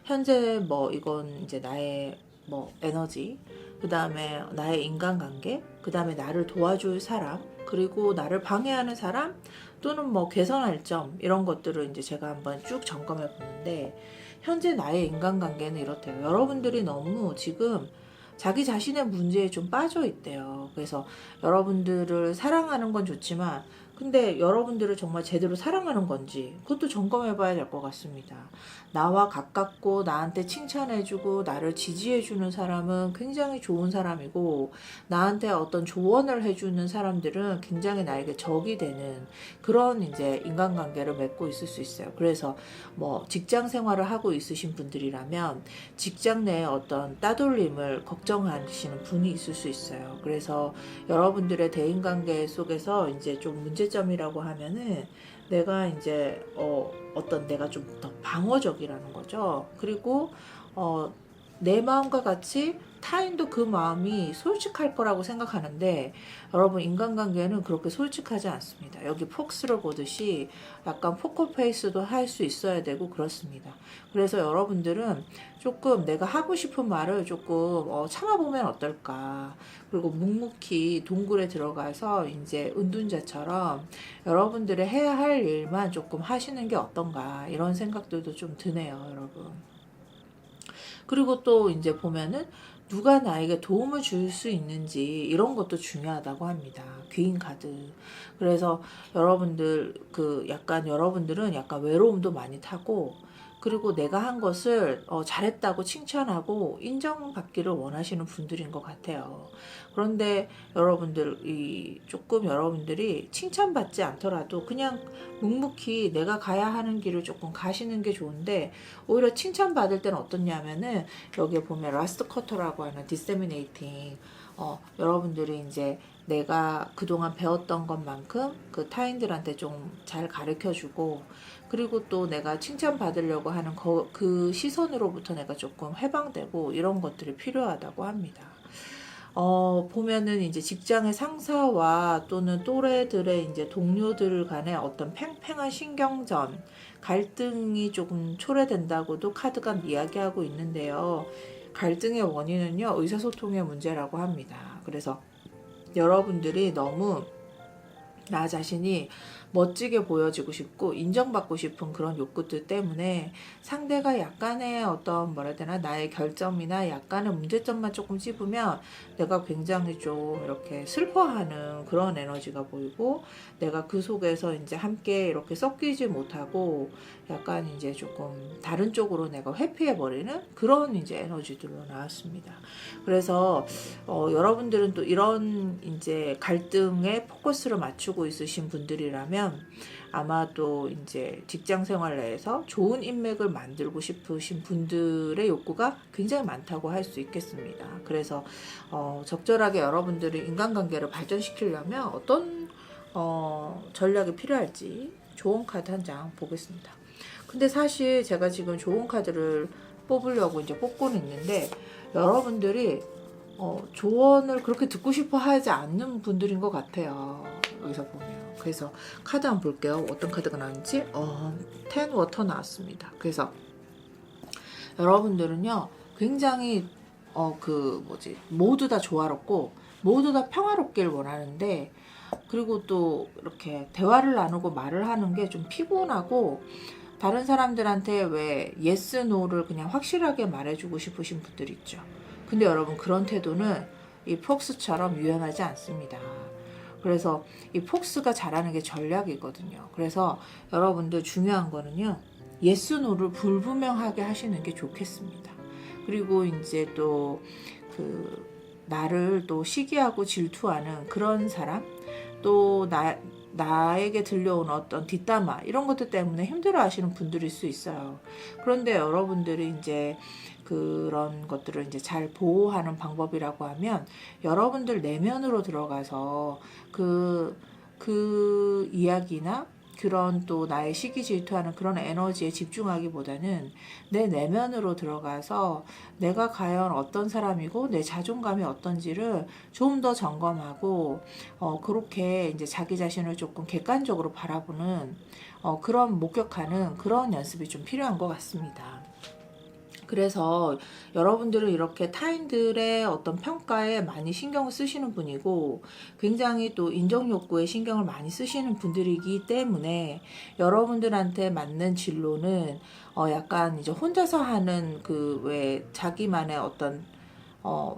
현재 뭐, 이건 이제 나의 뭐, 에너지, 그 다음에 나의 인간관계, 그 다음에 나를 도와줄 사람, 그리고 나를 방해하는 사람, 또는 뭐, 개선할 점, 이런 것들을 이제 제가 한번 쭉 점검해 보는데, 현재 나의 인간관계는 이렇대요. 여러분들이 너무 지금 자기 자신의 문제에 좀 빠져 있대요. 그래서 여러분들을 사랑하는 건 좋지만, 근데 여러분들을 정말 제대로 사랑하는 건지 그것도 점검해 봐야 될 것 같습니다. 나와 가깝고 나한테 칭찬해주고 나를 지지해주는 사람은 굉장히 좋은 사람이고, 나한테 어떤 조언을 해주는 사람들은 굉장히 나에게 적이 되는 그런 이제 인간관계를 맺고 있을 수 있어요. 그래서 뭐 직장 생활을 하고 있으신 분들이라면 직장 내에 어떤 따돌림을 걱정하시는 분이 있을 수 있어요. 그래서 여러분들의 대인관계 속에서 이제 좀 문제점이라고 하면은 내가 이제 어떤 내가 좀 더 방어적이라는 거죠. 그리고 내 마음과 같이 타인도 그 마음이 솔직할 거라고 생각하는데 여러분 인간관계는 그렇게 솔직하지 않습니다. 여기 폭스를 보듯이 약간 포커페이스도 할 수 있어야 되고 그렇습니다. 그래서 여러분들은 조금 내가 하고 싶은 말을 조금 참아보면 어떨까. 그리고 묵묵히 동굴에 들어가서 이제 은둔자처럼 여러분들의 해야 할 일만 조금 하시는 게 어떤가 이런 생각들도 좀 드네요, 여러분. 그리고 또 이제 보면은 누가 나에게 도움을 줄 수 있는지 이런 것도 중요하다고 합니다. 귀인 카드. 그래서 여러분들 여러분들은 약간 외로움도 많이 타고 그리고 내가 한 것을 잘했다고 칭찬하고 인정받기를 원하시는 분들인 것 같아요. 그런데 조금 여러분들이 칭찬받지 않더라도 그냥 묵묵히 내가 가야 하는 길을 조금 가시는 게 좋은데 오히려 칭찬받을 때는 어떻냐면은 여기에 보면 라스트 쿼터라고 하는 디세미네이팅 여러분들이 이제 내가 그동안 배웠던 것만큼 그 타인들한테 좀 잘 가르쳐주고 그리고 또 내가 칭찬받으려고 하는 그 시선으로부터 내가 조금 해방되고 이런 것들이 필요하다고 합니다. 보면은 이제 직장의 상사와 또는 또래들의 이제 동료들 간의 어떤 팽팽한 신경전, 갈등이 조금 초래된다고도 카드가 이야기하고 있는데요. 갈등의 원인은요, 의사소통의 문제라고 합니다. 그래서 여러분들이 너무 나 자신이 멋지게 보여지고 싶고 인정받고 싶은 그런 욕구들 때문에 상대가 약간의 어떤 뭐라 해야 되나 나의 결점이나 약간의 문제점만 조금 찝으면 내가 굉장히 좀 이렇게 슬퍼하는 그런 에너지가 보이고 내가 그 속에서 이제 함께 이렇게 섞이지 못하고 약간 이제 조금 다른 쪽으로 내가 회피해버리는 그런 이제 에너지들로 나왔습니다. 그래서 여러분들은 또 이런 이제 갈등에 포커스를 맞추고 있으신 분들이라면 아마도 이제 직장 생활 내에서 좋은 인맥을 만들고 싶으신 분들의 욕구가 굉장히 많다고 할 수 있겠습니다. 그래서 적절하게 여러분들이 인간관계를 발전시키려면 어떤 전략이 필요할지 좋은 카드 한 장 보겠습니다. 근데 사실 제가 지금 좋은 카드를 뽑으려고 이제 뽑고는 있는데 여러분들이 조언을 그렇게 듣고 싶어 하지 않는 분들인 것 같아요. 여기서 보면. 그래서 카드 한번 볼게요. 어떤 카드가 나왔는지. 10 워터 나왔습니다. 그래서 여러분들은요, 굉장히 모두 다 조화롭고 모두 다 평화롭길 원하는데 그리고 또 이렇게 대화를 나누고 말을 하는 게 좀 피곤하고 다른 사람들한테 왜 yes, no를 그냥 확실하게 말해주고 싶으신 분들 있죠. 근데 여러분 그런 태도는 이 폭스처럼 유연하지 않습니다. 그래서 이 폭스가 잘하는 게 전략이거든요. 그래서 여러분들 중요한 거는요. yes, no를 불분명하게 하시는 게 좋겠습니다. 그리고 이제 또 나를 또 시기하고 질투하는 그런 사람 또 나에게 들려온 어떤 뒷담화 이런 것들 때문에 힘들어 하시는 분들일 수 있어요. 그런데 여러분들이 이제 그런 것들을 이제 잘 보호하는 방법이라고 하면 여러분들 내면으로 들어가서 그 이야기나 그런 또 나의 시기 질투하는 그런 에너지에 집중하기보다는 내 내면으로 들어가서 내가 과연 어떤 사람이고 내 자존감이 어떤지를 좀 더 점검하고 그렇게 이제 자기 자신을 조금 객관적으로 바라보는 그런 목격하는 그런 연습이 좀 필요한 것 같습니다. 그래서 여러분들은 이렇게 타인들의 어떤 평가에 많이 신경을 쓰시는 분이고 굉장히 또 인정 욕구에 신경을 많이 쓰시는 분들이기 때문에 여러분들한테 맞는 진로는 약간 이제 혼자서 하는 왜 자기만의 어떤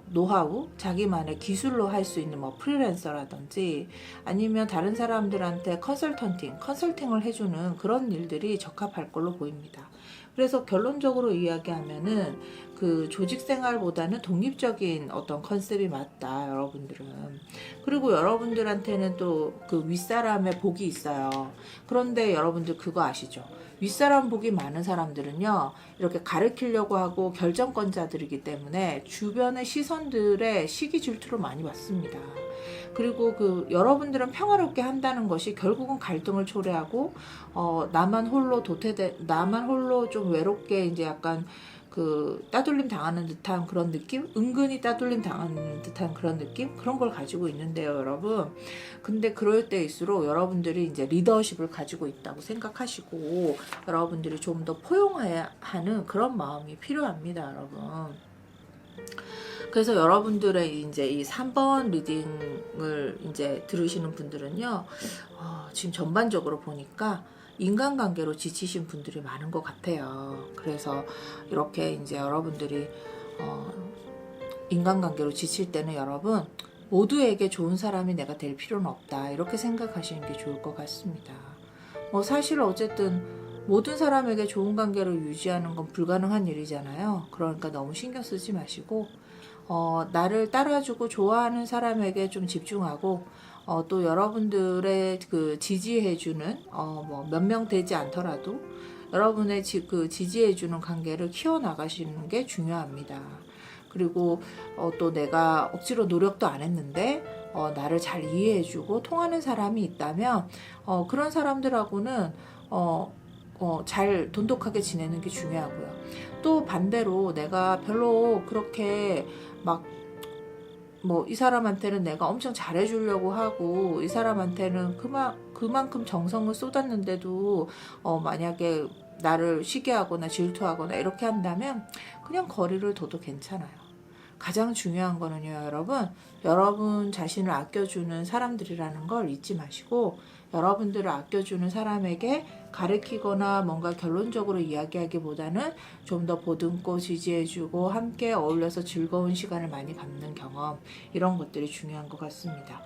노하우, 자기만의 기술로 할 수 있는 뭐 프리랜서라든지 아니면 다른 사람들한테 컨설팅을 해주는 그런 일들이 적합할 걸로 보입니다. 그래서 결론적으로 이야기하면은 그 조직 생활보다는 독립적인 어떤 컨셉이 맞다, 여러분들은. 그리고 여러분들한테는 또 그 윗사람의 복이 있어요. 그런데 여러분들 그거 아시죠? 윗사람 복이 많은 사람들은요, 이렇게 가르치려고 하고 결정권자들이기 때문에 주변의 시선들의 시기 질투를 많이 받습니다. 그리고 여러분들은 평화롭게 한다는 것이 결국은 갈등을 초래하고 나만 홀로 좀 외롭게 이제 약간 따돌림 당하는 듯한 그런 느낌? 은근히 따돌림 당하는 듯한 그런 느낌? 그런 걸 가지고 있는데요, 여러분. 근데 그럴 때일수록 여러분들이 이제 리더십을 가지고 있다고 생각하시고 여러분들이 좀 더 포용해야 하는 그런 마음이 필요합니다, 여러분. 그래서 여러분들의 이제 이 3번 리딩을 이제 들으시는 분들은요, 지금 전반적으로 보니까 인간관계로 지치신 분들이 많은 것 같아요. 그래서 이렇게 이제 여러분들이 인간관계로 지칠 때는 여러분 모두에게 좋은 사람이 내가 될 필요는 없다, 이렇게 생각하시는 게 좋을 것 같습니다. 사실 어쨌든 모든 사람에게 좋은 관계를 유지하는 건 불가능한 일이잖아요. 그러니까 너무 신경 쓰지 마시고 나를 따라주고 좋아하는 사람에게 좀 집중하고 또 여러분들의 그 지지해주는 몇 명 되지 않더라도 여러분의 그 지지해주는 관계를 키워나가시는 게 중요합니다. 그리고 또 내가 억지로 노력도 안 했는데 나를 잘 이해해주고 통하는 사람이 있다면 그런 사람들하고는 잘 돈독하게 지내는 게 중요하고요. 또 반대로 내가 별로 그렇게 막 이 사람한테는 내가 엄청 잘해주려고 하고 이 사람한테는 그만큼 정성을 쏟았는데도 만약에 나를 시기하거나 질투하거나 이렇게 한다면 그냥 거리를 둬도 괜찮아요. 가장 중요한 거는요, 여러분 자신을 아껴주는 사람들이라는 걸 잊지 마시고 여러분들을 아껴주는 사람에게 가르치거나 뭔가 결론적으로 이야기하기보다는 좀 더 보듬고 지지해주고 함께 어울려서 즐거운 시간을 많이 갖는 경험, 이런 것들이 중요한 것 같습니다.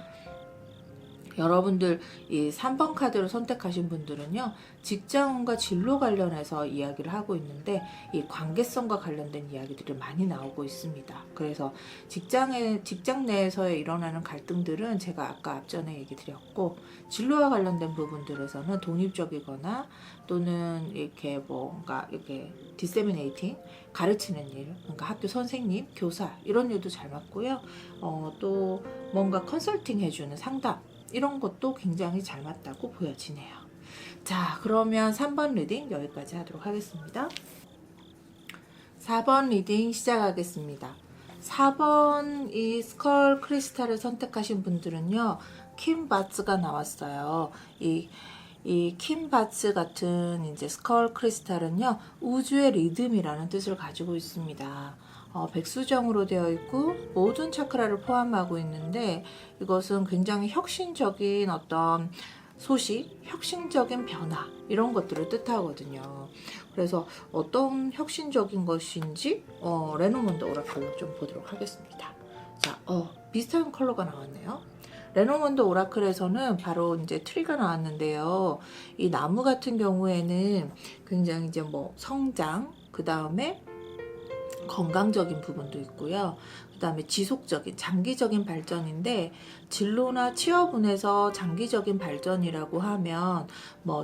여러분들 이 3번 카드를 선택하신 분들은요, 직장운과 진로 관련해서 이야기를 하고 있는데 이 관계성과 관련된 이야기들이 많이 나오고 있습니다. 그래서 직장 내에서의 일어나는 갈등들은 제가 아까 앞전에 얘기 드렸고, 진로와 관련된 부분들에서는 독립적이거나 또는 이렇게 뭔가 이렇게 디세미네이팅, 가르치는 일, 그러니까 학교 선생님, 교사 이런 일도 잘 맞고요. 또 뭔가 컨설팅 해주는 상담, 이런 것도 굉장히 잘 맞다고 보여지네요. 자, 그러면 3번 리딩 여기까지 하도록 하겠습니다. 4번 리딩 시작하겠습니다. 4번 이 스컬 크리스탈을 선택하신 분들은요, 킴 바츠가 나왔어요. 이 킴 바츠 같은 이제 스컬 크리스탈은요, 우주의 리듬이라는 뜻을 가지고 있습니다. 백수정으로 되어 있고 모든 차크라를 포함하고 있는데 이것은 굉장히 혁신적인 어떤 소식, 혁신적인 변화, 이런 것들을 뜻하거든요. 그래서 어떤 혁신적인 것인지 레노먼드 오라클로 좀 보도록 하겠습니다. 자, 비슷한 컬러가 나왔네요. 레노먼드 오라클에서는 바로 이제 트리가 나왔는데요. 이 나무 같은 경우에는 굉장히 이제 성장, 그 다음에 건강적인 부분도 있고요. 그 다음에 지속적인, 장기적인 발전인데, 진로나 취업운에서 장기적인 발전이라고 하면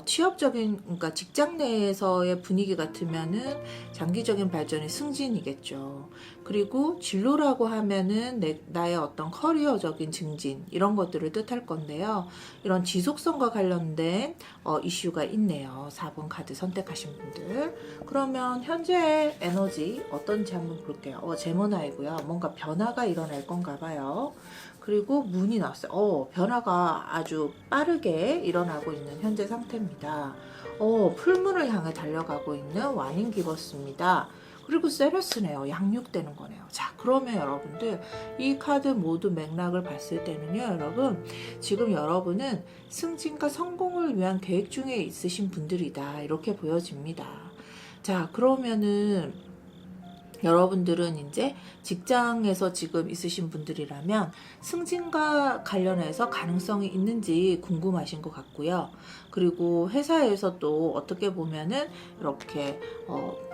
취업적인, 그러니까 직장 내에서의 분위기 같으면은 장기적인 발전이 승진이겠죠. 그리고 진로라고 하면은 나의 어떤 커리어적인 증진, 이런 것들을 뜻할 건데요. 이런 지속성과 관련된 이슈가 있네요. 4번 카드 선택하신 분들. 그러면 현재의 에너지 어떤지 한번 볼게요. 제모나이고요. 뭔가 변화가 일어날 건가 봐요. 그리고 문이 나왔어요. 변화가 아주 빠르게 일어나고 있는 현재 상태입니다. 풀문을 향해 달려가고 있는 와닝 기버스입니다. 그리고 세레스네요. 양육되는 거네요. 자, 그러면 여러분들 이 카드 모두 맥락을 봤을 때는요, 여러분, 지금 여러분은 승진과 성공을 위한 계획 중에 있으신 분들이다, 이렇게 보여집니다. 자, 그러면은 여러분들은 이제 직장에서 지금 있으신 분들이라면 승진과 관련해서 가능성이 있는지 궁금하신 것 같고요. 그리고 회사에서 또 어떻게 보면은 이렇게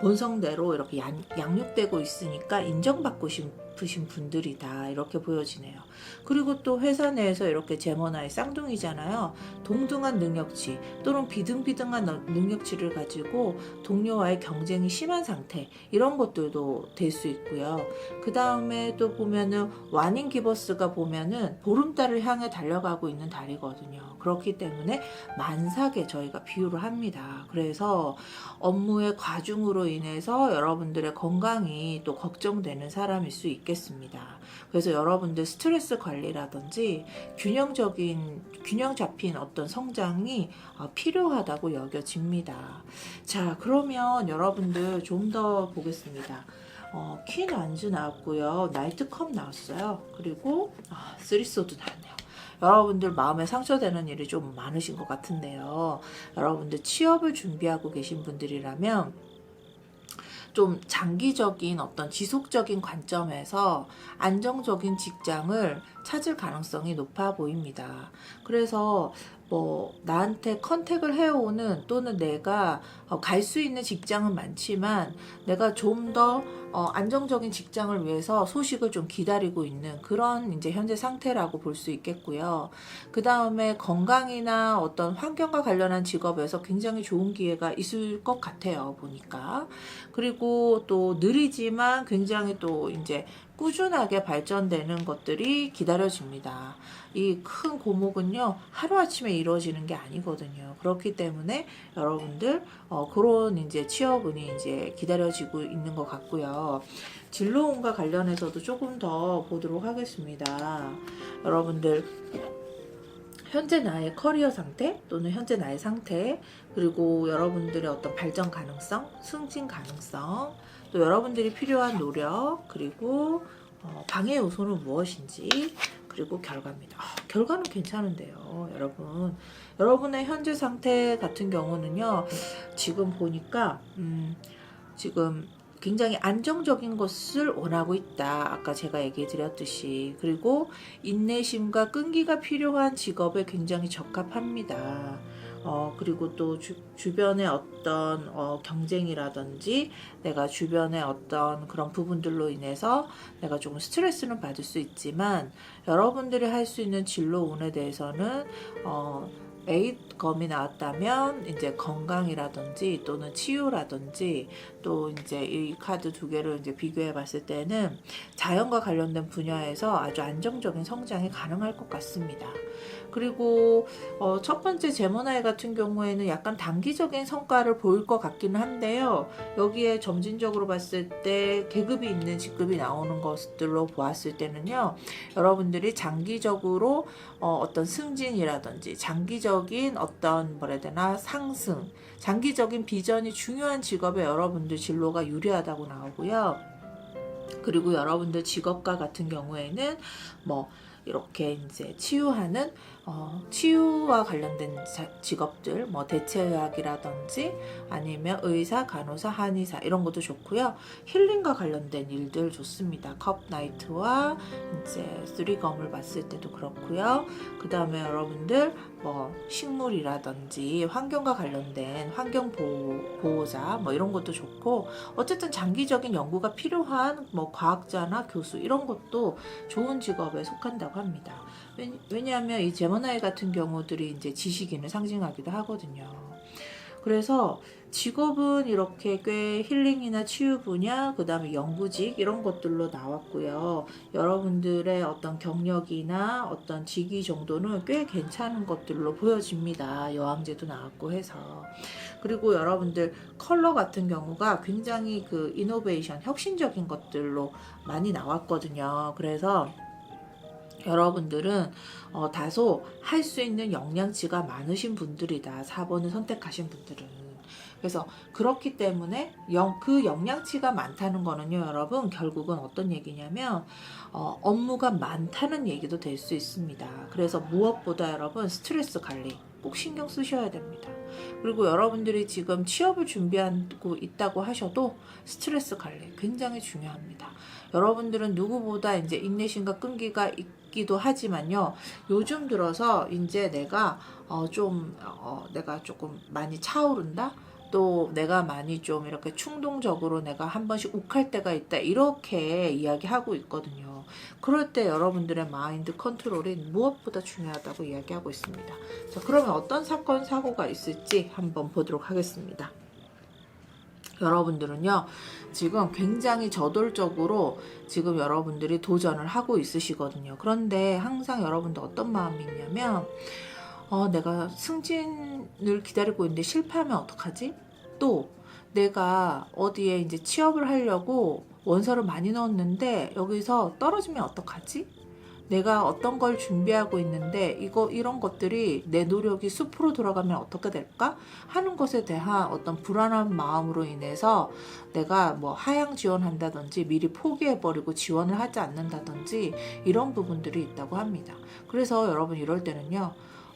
본성대로 이렇게 양육되고 있으니까 인정받고 싶으신 분들이다 이렇게 보여지네요. 그리고 또 회사 내에서 이렇게 제모나이 쌍둥이잖아요. 동등한 능력치 또는 비등비등한 능력치를 가지고 동료와의 경쟁이 심한 상태, 이런 것들도 될 수 있고요. 그 다음에 또 보면은 와닌 기버스가 보면은 보름달을 향해 달려가고 있는 달이거든요. 그렇기 때문에 만삭에 저희가 비유를 합니다. 그래서 업무의 과중으로 인해서 여러분들의 건강이 또 걱정되는 사람일 수 있겠습니다. 그래서 여러분들 스트레스 관리라든지 균형 잡힌 어떤 성장이 필요하다고 여겨집니다. 자, 그러면 여러분들 좀 더 보겠습니다. 퀸 완즈 나왔고요. 나이트 컵 나왔어요. 그리고 쓰리소드 나왔네요. 여러분들 마음에 상처되는 일이 좀 많으신 것 같은데요. 여러분들 취업을 준비하고 계신 분들이라면 좀 장기적인 어떤 지속적인 관점에서 안정적인 직장을 찾을 가능성이 높아 보입니다. 그래서 나한테 컨택을 해오는 또는 내가 갈 수 있는 직장은 많지만 내가 좀 더 안정적인 직장을 위해서 소식을 좀 기다리고 있는 그런 이제 현재 상태라고 볼 수 있겠고요. 그 다음에 건강이나 어떤 환경과 관련한 직업에서 굉장히 좋은 기회가 있을 것 같아요, 보니까. 그리고 또 느리지만 굉장히 또 이제 꾸준하게 발전되는 것들이 기다려집니다. 이 큰 고목은요, 하루아침에 이루어지는 게 아니거든요. 그렇기 때문에 여러분들 그런 이제 취업운이 이제 기다려지고 있는 것 같고요. 진로운과 관련해서도 조금 더 보도록 하겠습니다. 여러분들 현재 나의 커리어 상태 또는 현재 나의 상태, 그리고 여러분들의 어떤 발전 가능성, 승진 가능성, 또 여러분들이 필요한 노력, 그리고 방해 요소는 무엇인지, 그리고 결과입니다. 결과는 괜찮은데요, 여러분. 여러분의 현재 상태 같은 경우는요, 지금 보니까 지금 굉장히 안정적인 것을 원하고 있다. 아까 제가 얘기 드렸듯이. 그리고 인내심과 끈기가 필요한 직업에 굉장히 적합합니다. 그리고 또 주변의 어떤 경쟁이라든지 내가 주변의 어떤 그런 부분들로 인해서 내가 조금 스트레스는 받을 수 있지만 여러분들이 할 수 있는 진로운에 대해서는 에잇검이 나왔다면 이제 건강이라든지 또는 치유라든지 또 이제 이 카드 두 개를 이제 비교해 봤을 때는 자연과 관련된 분야에서 아주 안정적인 성장이 가능할 것 같습니다. 그리고 첫 번째 제모나이 같은 경우에는 약간 단기적인 성과를 보일 것 같기는 한데요. 여기에 점진적으로 봤을 때 계급이 있는 직급이 나오는 것들로 보았을 때는요. 여러분들이 장기적으로 어떤 승진이라든지 장기적인 어떤 뭐라 해야 되나 상승, 장기적인 비전이 중요한 직업에 여러분들 진로가 유리하다고 나오고요. 그리고 여러분들 직업과 같은 경우에는 이렇게 이제 치유하는 치유와 관련된 직업들, 대체의학이라든지 아니면 의사, 간호사, 한의사 이런 것도 좋고요. 힐링과 관련된 일들 좋습니다. 컵 나이트와 이제 쓰리검을 봤을 때도 그렇고요. 그 다음에 여러분들 식물이라든지 환경과 관련된 환경 보호자 이런 것도 좋고, 어쨌든 장기적인 연구가 필요한 과학자나 교수 이런 것도 좋은 직업에 속한다고 합니다. 왜냐하면 이 제모나이 같은 경우들이 이제 지식인을 상징하기도 하거든요. 그래서 직업은 이렇게 꽤 힐링이나 치유 분야, 그 다음에 연구직 이런 것들로 나왔고요. 여러분들의 어떤 경력이나 어떤 직위 정도는 꽤 괜찮은 것들로 보여집니다. 여왕제도 나왔고 해서. 그리고 여러분들 컬러 같은 경우가 굉장히 그 이노베이션, 혁신적인 것들로 많이 나왔거든요. 그래서 여러분들은 다소 할 수 있는 역량치가 많으신 분들이다. 4번을 선택하신 분들은. 그래서 그렇기 때문에 그 역량치가 많다는 거는요, 여러분 결국은 어떤 얘기냐면 업무가 많다는 얘기도 될 수 있습니다. 그래서 무엇보다 여러분 스트레스 관리 꼭 신경 쓰셔야 됩니다. 그리고 여러분들이 지금 취업을 준비하고 있다고 하셔도 스트레스 관리 굉장히 중요합니다. 여러분들은 누구보다 이제 인내심과 끈기가 있기도 하지만요. 요즘 들어서 이제 내가 조금 많이 차오른다? 또 내가 많이 좀 이렇게 충동적으로 내가 한 번씩 욱할 때가 있다, 이렇게 이야기하고 있거든요. 그럴 때 여러분들의 마인드 컨트롤이 무엇보다 중요하다고 이야기하고 있습니다. 자, 그러면 어떤 사건 사고가 있을지 한번 보도록 하겠습니다. 여러분들은요, 지금 굉장히 저돌적으로 지금 여러분들이 도전을 하고 있으시거든요. 그런데 항상 여러분들 어떤 마음이 있냐면, 내가 승진을 기다리고 있는데 실패하면 어떡하지? 또 내가 어디에 이제 취업을 하려고 원서를 많이 넣었는데 여기서 떨어지면 어떡하지? 내가 어떤 걸 준비하고 있는데 이런 것들이 내 노력이 숲으로 돌아가면 어떻게 될까 하는 것에 대한 어떤 불안한 마음으로 인해서 내가 뭐 하향 지원한다든지 미리 포기해버리고 지원을 하지 않는다든지 이런 부분들이 있다고 합니다. 그래서 여러분 이럴 때는요,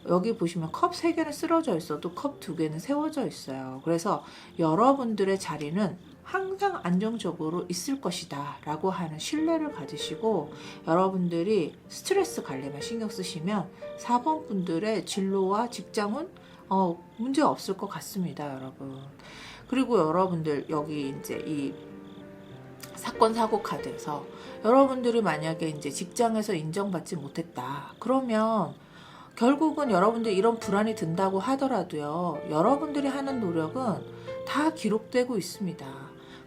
여기 보시면 컵 3개는 쓰러져 있어도 컵 2개는 세워져 있어요. 그래서 여러분들의 자리는 항상 안정적으로 있을 것이다 라고 하는 신뢰를 가지시고, 여러분들이 스트레스 관리만 신경 쓰시면 4번 분들의 진로와 직장은 문제 없을 것 같습니다, 여러분. 그리고 여러분들 여기 이제 이 사건 사고 카드에서 여러분들이 만약에 이제 직장에서 인정받지 못했다 그러면 결국은 여러분들 이런 불안이 든다고 하더라도요, 여러분들이 하는 노력은 다 기록되고 있습니다.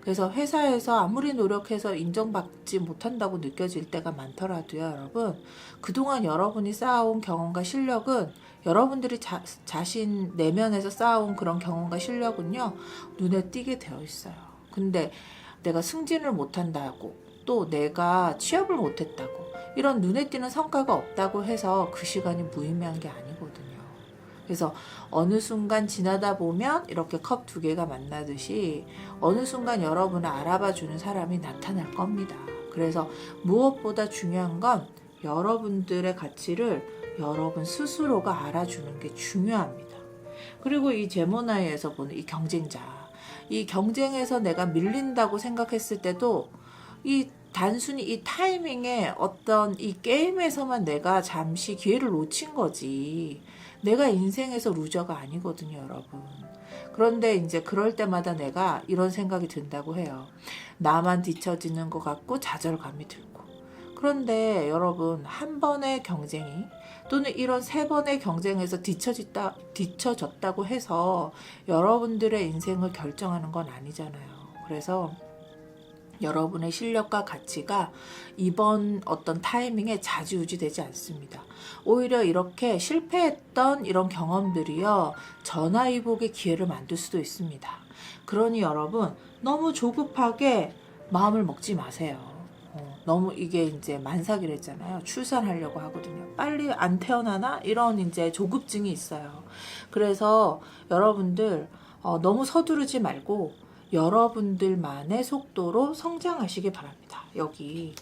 그래서 회사에서 아무리 노력해서 인정받지 못한다고 느껴질 때가 많더라도요, 여러분, 그동안 여러분이 쌓아온 경험과 실력은, 여러분들이 자신 내면에서 쌓아온 그런 경험과 실력은요, 눈에 띄게 되어 있어요. 근데 내가 승진을 못한다고, 또 내가 취업을 못했다고, 이런 눈에 띄는 성과가 없다고 해서 그 시간이 무의미한 게 아니거든요. 그래서 어느 순간 지나다 보면 이렇게 컵 2개가 만나듯이 어느 순간 여러분을 알아봐주는 사람이 나타날 겁니다. 그래서 무엇보다 중요한 건 여러분들의 가치를 여러분 스스로가 알아주는 게 중요합니다. 그리고 이 제모나이에서 보는 이 경쟁자, 이 경쟁에서 내가 밀린다고 생각했을 때도 단순히 이 타이밍에 어떤 이 게임에서만 내가 잠시 기회를 놓친 거지, 내가 인생에서 루저가 아니거든요, 여러분. 그런데 이제 그럴 때마다 내가 이런 생각이 든다고 해요. 나만 뒤처지는 것 같고 좌절감이 들고. 그런데 여러분, 한 번의 경쟁이 또는 이런 3번의 경쟁에서 뒤처졌다고 해서 여러분들의 인생을 결정하는 건 아니잖아요. 그래서 여러분의 실력과 가치가 이번 어떤 타이밍에 좌지우지 되지 않습니다. 오히려 이렇게 실패했던 이런 경험들이요, 전화위복의 기회를 만들 수도 있습니다. 그러니 여러분, 너무 조급하게 마음을 먹지 마세요. 너무 이게 이제 만삭이라 했잖아요. 출산하려고 하거든요. 빨리 안 태어나나? 이런 이제 조급증이 있어요. 그래서 여러분들 너무 서두르지 말고 여러분들만의 속도로 성장하시기 바랍니다. 여기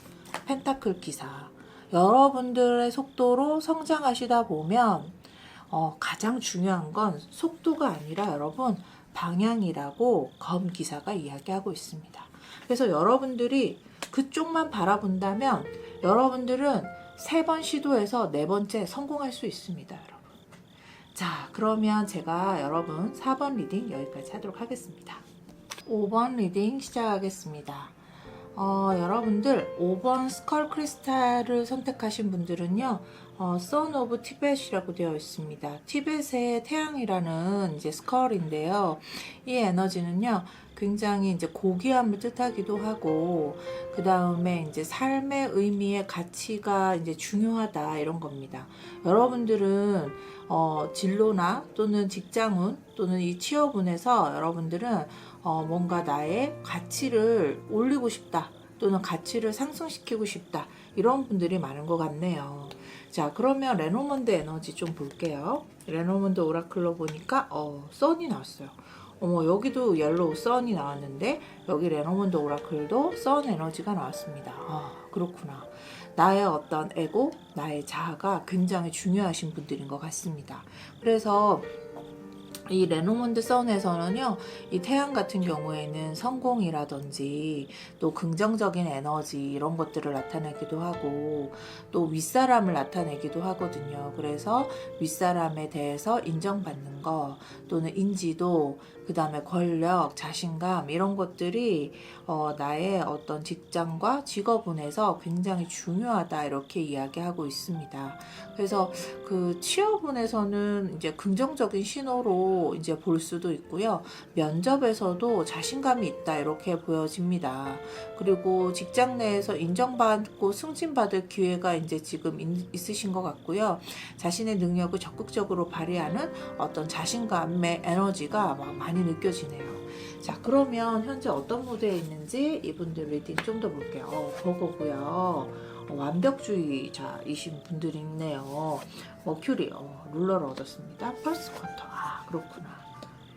펜타클 기사, 여러분들의 속도로 성장하시다 보면 가장 중요한 건 속도가 아니라 여러분 방향이라고 검 기사가 이야기하고 있습니다. 그래서 여러분들이 그쪽만 바라본다면 여러분들은 3번 시도해서 4번째 성공할 수 있습니다, 여러분. 자, 그러면 제가 여러분 4번 리딩 여기까지 하도록 하겠습니다. 5번 리딩 시작하겠습니다. 여러분들 5번 스컬 크리스탈을 선택하신 분들은요, 선 오브 티벳이라고 되어 있습니다. 티벳의 태양이라는 이제 스컬인데요. 이 에너지는요, 굉장히 이제 고귀함을 뜻하기도 하고, 그 다음에 이제 삶의 의미의 가치가 이제 중요하다, 이런 겁니다. 여러분들은 진로나 또는 직장운 또는 이 취업운에서 여러분들은 뭔가 나의 가치를 올리고 싶다, 또는 가치를 상승시키고 싶다, 이런 분들이 많은 것 같네요. 자, 그러면 레노먼드 에너지 좀 볼게요. 레노먼드 오라클로 보니까 선이 나왔어요. 여기도 옐로우 선이 나왔는데 여기 레노먼드 오라클도 선 에너지가 나왔습니다. 그렇구나. 나의 어떤 에고, 나의 자아가 굉장히 중요하신 분들인 것 같습니다. 그래서 이 레노먼드 선에서는요, 이 태양 같은 경우에는 성공이라든지 또 긍정적인 에너지 이런 것들을 나타내기도 하고, 또 윗사람을 나타내기도 하거든요. 그래서 윗사람에 대해서 인정받는 거, 또는 인지도, 그 다음에 권력, 자신감 이런 것들이 나의 어떤 직장과 직업운에서 굉장히 중요하다 이렇게 이야기하고 있습니다. 그래서 그 취업운에서는 이제 긍정적인 신호로 이제 볼 수도 있고요. 면접에서도 자신감이 있다 이렇게 보여집니다. 그리고 직장 내에서 인정받고 승진받을 기회가 이제 지금 있으신 것 같고요. 자신의 능력을 적극적으로 발휘하는 어떤 자신감의 에너지가 막 많이 느껴지네요. 자, 그러면 현재 어떤 무대에 있는지 이분들 리딩 좀 더 볼게요. 버거고요. 완벽주의자이신 분들이 있네요. 머큐리, 룰러를 얻었습니다. 펄스 쿼터, 그렇구나.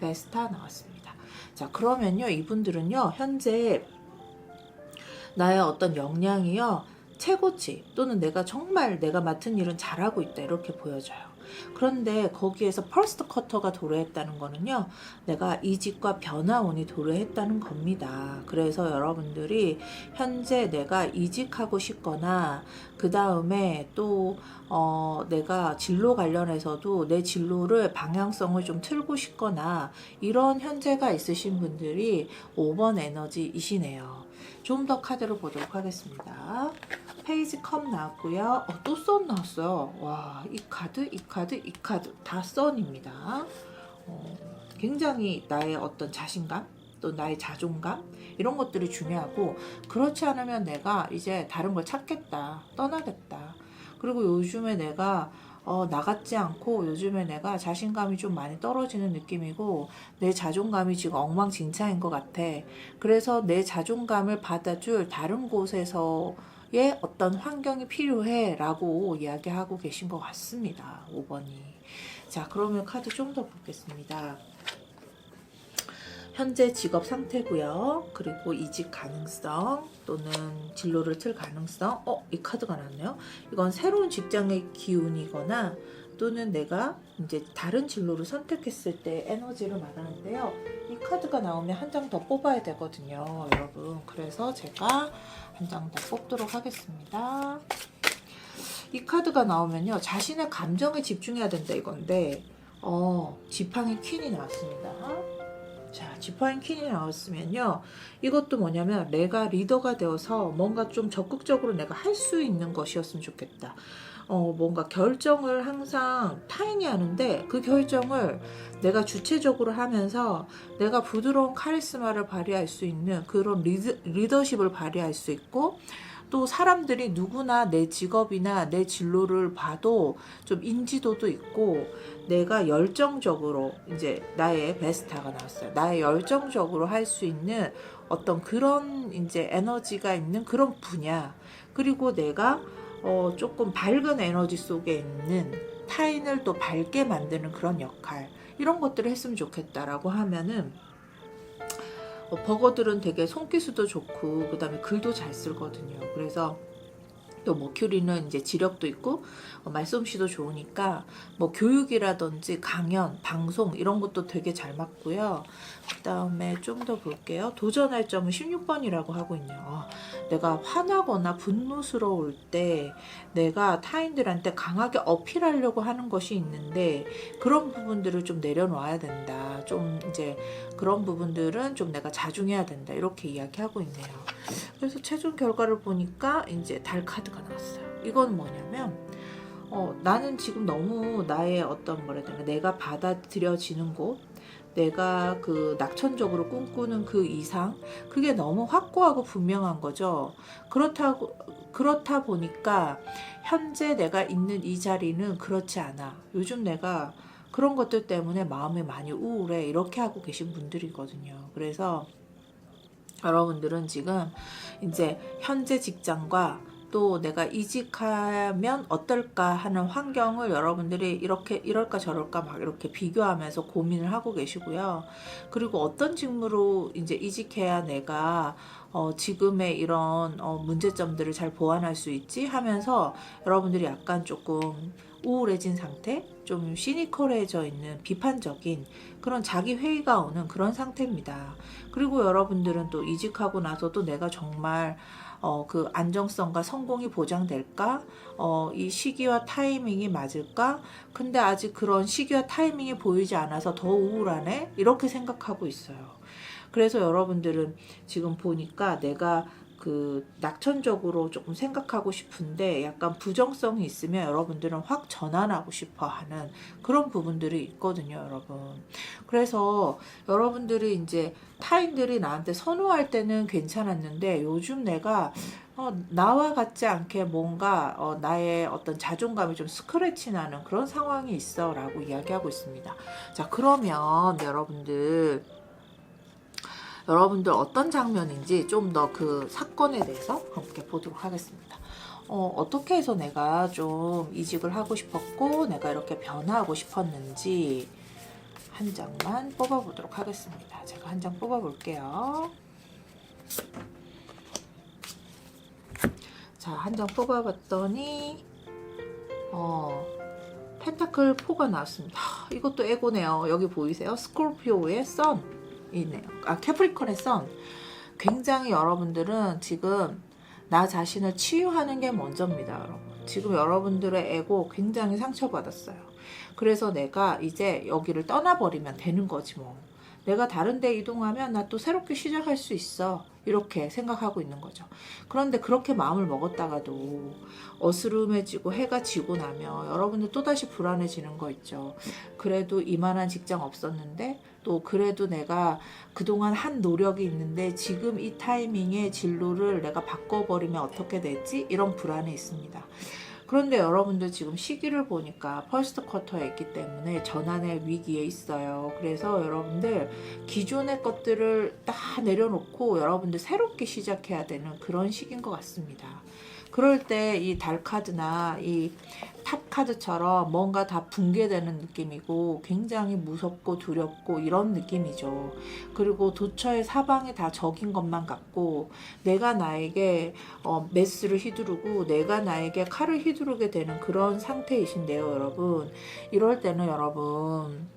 베스타 나왔습니다. 자, 그러면요, 이분들은요, 현재 나의 어떤 역량이요, 최고치 또는 내가 정말 내가 맡은 일은 잘하고 있다 이렇게 보여져요. 그런데 거기에서 퍼스트 쿼터가 도래했다는 거는요, 내가 이직과 변화운이 도래했다는 겁니다. 그래서 여러분들이 현재 내가 이직하고 싶거나 그 다음에 또 내가 진로 관련해서도 내 진로를 방향성을 좀 틀고 싶거나 이런 현재가 있으신 분들이 5번 에너지이시네요. 좀 더 카드를 보도록 하겠습니다. 페이지 컵 나왔고요. 또 선 나왔어요. 와, 이 카드 다 선입니다. 굉장히 나의 어떤 자신감, 또 나의 자존감 이런 것들이 중요하고, 그렇지 않으면 내가 이제 다른 걸 찾겠다, 떠나겠다. 그리고 요즘에 내가 나같지 않고 요즘에 내가 자신감이 좀 많이 떨어지는 느낌이고 내 자존감이 지금 엉망진창인 것 같아. 그래서 내 자존감을 받아줄 다른 곳에서의 어떤 환경이 필요해 라고 이야기하고 계신 것 같습니다. 5번이. 자, 그러면 카드 좀 더 보겠습니다. 현재 직업 상태고요. 그리고 이직 가능성 또는 진로를 틀 가능성. 이 카드가 나왔네요. 이건 새로운 직장의 기운이거나 또는 내가 이제 다른 진로를 선택했을 때 에너지를 말하는데요. 이 카드가 나오면 한 장 더 뽑아야 되거든요, 여러분. 그래서 제가 한 장 더 뽑도록 하겠습니다. 이 카드가 나오면요, 자신의 감정에 집중해야 된다 이건데 지팡이 퀸이 나왔습니다. 자, 지팡이 퀸이 나왔으면요, 이것도 뭐냐면 내가 리더가 되어서 뭔가 좀 적극적으로 내가 할 수 있는 것이었으면 좋겠다. 뭔가 결정을 항상 타인이 하는데 그 결정을 내가 주체적으로 하면서 내가 부드러운 카리스마를 발휘할 수 있는 그런 리더십을 발휘할 수 있고, 또 사람들이 누구나 내 직업이나 내 진로를 봐도 좀 인지도도 있고 내가 열정적으로, 이제 나의 베스타가 나왔어요. 나의 열정적으로 할 수 있는 어떤 그런 이제 에너지가 있는 그런 분야, 그리고 내가 조금 밝은 에너지 속에 있는 타인을 또 밝게 만드는 그런 역할, 이런 것들을 했으면 좋겠다라고 하면은 버거들은 되게 손기수도 좋고 그 다음에 글도 잘 쓰거든요. 그래서 또 머큐리는 이제 지력도 있고 말솜씨도 좋으니까 뭐 교육이라든지 강연, 방송 이런 것도 되게 잘 맞고요. 그 다음에 좀 더 볼게요. 도전할 점은 16번이라고 하고 있네요. 내가 화나거나 분노스러울 때 내가 타인들한테 강하게 어필하려고 하는 것이 있는데 그런 부분들을 좀 내려놓아야 된다. 좀 이제 그런 부분들은 좀 내가 자중해야 된다. 이렇게 이야기하고 있네요. 그래서 최종 결과를 보니까 이제 달 카드가 나왔어요. 이건 뭐냐면 나는 지금 너무 나의 어떤 뭐라 해야 되나, 내가 받아들여지는 곳, 내가 그 낙천적으로 꿈꾸는 그 이상, 그게 너무 확고하고 분명한 거죠. 그렇다 보니까 현재 내가 있는 이 자리는 그렇지 않아. 요즘 내가 그런 것들 때문에 마음이 많이 우울해. 이렇게 하고 계신 분들이거든요. 그래서 여러분들은 지금 이제 현재 직장과 또 내가 이직하면 어떨까 하는 환경을 여러분들이 이렇게 이럴까 저럴까 막 이렇게 비교하면서 고민을 하고 계시고요. 그리고 어떤 직무로 이제 이직해야 내가 지금의 이런 문제점들을 잘 보완할 수 있지 하면서 여러분들이 약간 조금 우울해진 상태, 좀 시니컬해져 있는 비판적인 그런 자기 회의가 오는 그런 상태입니다. 그리고 여러분들은 또 이직하고 나서도 내가 정말 그 안정성과 성공이 보장될까? 이 시기와 타이밍이 맞을까? 근데 아직 그런 시기와 타이밍이 보이지 않아서 더 우울하네? 이렇게 생각하고 있어요. 그래서 여러분들은 지금 보니까 내가 그 낙천적으로 조금 생각하고 싶은데 약간 부정성이 있으면 여러분들은 확 전환하고 싶어 하는 그런 부분들이 있거든요, 여러분. 그래서 여러분들이 이제 타인들이 나한테 선호할 때는 괜찮았는데 요즘 내가 나와 같지 않게 뭔가 나의 어떤 자존감이 좀 스크래치 나는 그런 상황이 있어 라고 이야기하고 있습니다. 자, 그러면 여러분들 어떤 장면인지 좀 더 그 사건에 대해서 함께 보도록 하겠습니다. 어떻게 해서 내가 좀 이직을 하고 싶었고 내가 이렇게 변화하고 싶었는지 한 장만 뽑아보도록 하겠습니다. 제가 한 장 뽑아볼게요. 자, 한 장 뽑아봤더니 펜타클 4가 나왔습니다. 이것도 에고네요. 여기 보이세요? 스콜피오의 선이네요. 캐프리콘의 선. 굉장히 여러분들은 지금 나 자신을 치유하는 게 먼저입니다, 여러분. 지금 여러분들의 에고 굉장히 상처받았어요. 그래서 내가 이제 여기를 떠나버리면 되는 거지 뭐. 내가 다른 데 이동하면 나 또 새롭게 시작할 수 있어. 이렇게 생각하고 있는 거죠. 그런데 그렇게 마음을 먹었다가도 어스름해지고 해가 지고 나면 여러분들 또다시 불안해지는 거 있죠. 그래도 이만한 직장 없었는데 또 그래도 내가 그동안 한 노력이 있는데 지금 이 타이밍에 진로를 내가 바꿔버리면 어떻게 되지? 이런 불안이 있습니다. 그런데 여러분들 지금 시기를 보니까 퍼스트 쿼터에 있기 때문에 전환의 위기에 있어요. 그래서 여러분들 기존의 것들을 다 내려놓고 여러분들 새롭게 시작해야 되는 그런 시기인 것 같습니다. 그럴 때 이 달 카드나 이 탑 카드처럼 뭔가 다 붕괴되는 느낌이고 굉장히 무섭고 두렵고 이런 느낌이죠. 그리고 도처의 사방이 다 적인 것만 같고 내가 나에게 메스를 휘두르고 내가 나에게 칼을 휘두르게 되는 그런 상태이신데요, 여러분. 이럴 때는 여러분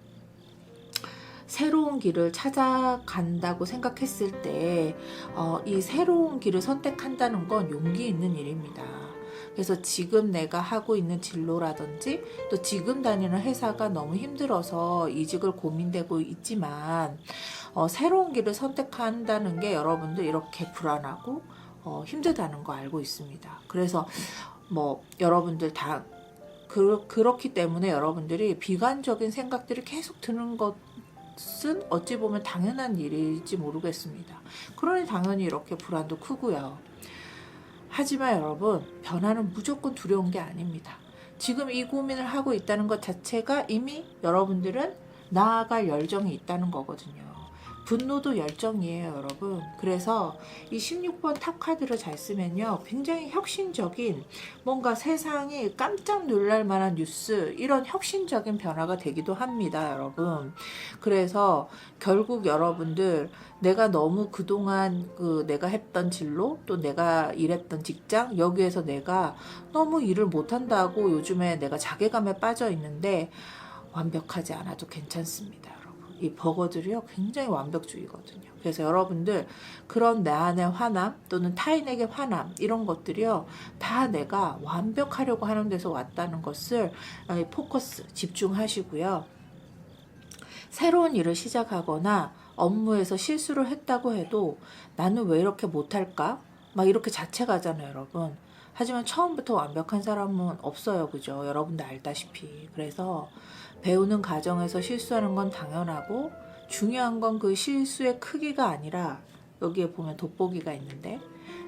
새로운 길을 찾아간다고 생각했을 때 이 새로운 길을 선택한다는 건 용기 있는 일입니다. 그래서 지금 내가 하고 있는 진로라든지 또 지금 다니는 회사가 너무 힘들어서 이직을 고민되고 있지만 새로운 길을 선택한다는 게 여러분들 이렇게 불안하고 힘들다는 거 알고 있습니다. 그래서 뭐 여러분들 다 그렇기 때문에 여러분들이 비관적인 생각들이 계속 드는 것은 어찌 보면 당연한 일일지 모르겠습니다. 그러니 당연히 이렇게 불안도 크고요. 하지만 여러분, 변화는 무조건 두려운 게 아닙니다. 지금 이 고민을 하고 있다는 것 자체가 이미 여러분들은 나아갈 열정이 있다는 거거든요. 분노도 열정이에요, 여러분. 그래서 이 16번 탑 카드를 잘 쓰면요, 굉장히 혁신적인 뭔가 세상이 깜짝 놀랄 만한 뉴스, 이런 혁신적인 변화가 되기도 합니다, 여러분. 그래서 결국 여러분들 내가 너무 그동안 내가 했던 진로 또 내가 일했던 직장 여기에서 내가 너무 일을 못한다고 요즘에 내가 자괴감에 빠져 있는데 완벽하지 않아도 괜찮습니다, 여러분. 이 버거들이요 굉장히 완벽주의거든요. 그래서 여러분들 그런 내 안의 화남 또는 타인에게 화남 이런 것들이요 다 내가 완벽하려고 하는 데서 왔다는 것을 포커스 집중하시고요. 새로운 일을 시작하거나 업무에서 실수를 했다고 해도 나는 왜 이렇게 못할까? 막 이렇게 자책하잖아요, 여러분. 하지만 처음부터 완벽한 사람은 없어요, 그죠? 여러분도 알다시피. 그래서 배우는 과정에서 실수하는 건 당연하고 중요한 건 그 실수의 크기가 아니라 여기에 보면 돋보기가 있는데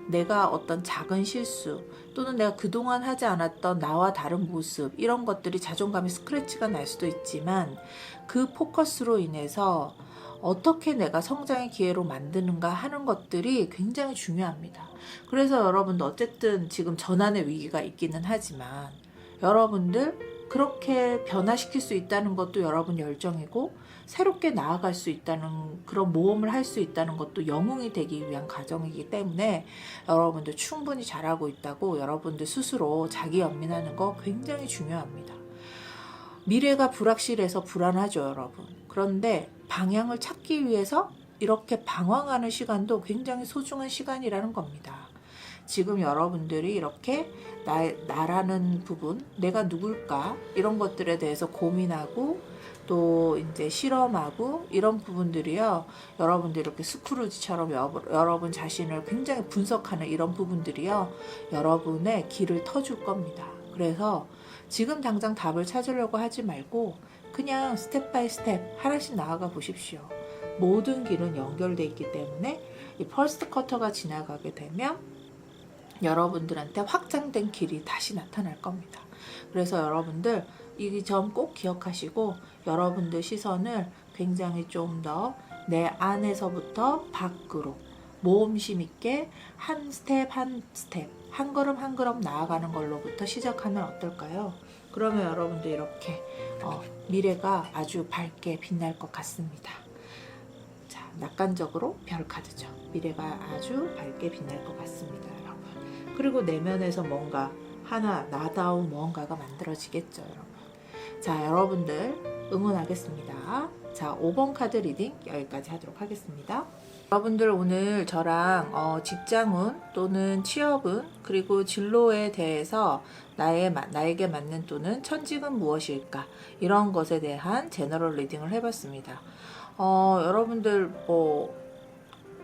내가 어떤 작은 실수 또는 내가 그동안 하지 않았던 나와 다른 모습 이런 것들이 자존감이 스크래치가 날 수도 있지만 그 포커스로 인해서 어떻게 내가 성장의 기회로 만드는가 하는 것들이 굉장히 중요합니다. 그래서 여러분도 어쨌든 지금 전환의 위기가 있기는 하지만 여러분들 그렇게 변화시킬 수 있다는 것도 여러분 열정이고 새롭게 나아갈 수 있다는 그런 모험을 할 수 있다는 것도 영웅이 되기 위한 과정이기 때문에 여러분들 충분히 잘하고 있다고 여러분들 스스로 자기 연민하는 거 굉장히 중요합니다. 미래가 불확실해서 불안하죠, 여러분. 그런데 방향을 찾기 위해서 이렇게 방황하는 시간도 굉장히 소중한 시간이라는 겁니다. 지금 여러분들이 이렇게 나라는 부분, 내가 누굴까 이런 것들에 대해서 고민하고 또 이제 실험하고 이런 부분들이요. 여러분들 이렇게 스크루지처럼 여러분 자신을 굉장히 분석하는 이런 부분들이요. 여러분의 길을 터줄 겁니다. 그래서 지금 당장 답을 찾으려고 하지 말고 그냥 스텝 바이 스텝 하나씩 나아가 보십시오. 모든 길은 연결되어 있기 때문에 이 퍼스트 쿼터가 지나가게 되면 여러분들한테 확장된 길이 다시 나타날 겁니다. 그래서 여러분들 이 점 꼭 기억하시고 여러분들 시선을 굉장히 좀 더 내 안에서부터 밖으로 모험심 있게 한 스텝 한 스텝 한 걸음 한 걸음 나아가는 걸로부터 시작하면 어떨까요? 그러면 여러분들 이렇게 미래가 아주 밝게 빛날 것 같습니다. 자, 낙관적으로 별 카드죠. 미래가 아주 밝게 빛날 것 같습니다, 여러분. 그리고 내면에서 뭔가 하나 나다운 뭔가가 만들어지겠죠, 여러분. 자, 여러분들 응원하겠습니다. 자, 5번 카드 리딩 여기까지 하도록 하겠습니다. 여러분들 오늘 저랑 직장운 또는 취업운 그리고 진로에 대해서 나에게 맞는 또는 천직은 무엇일까 이런 것에 대한 제너럴 리딩을 해봤습니다. 여러분들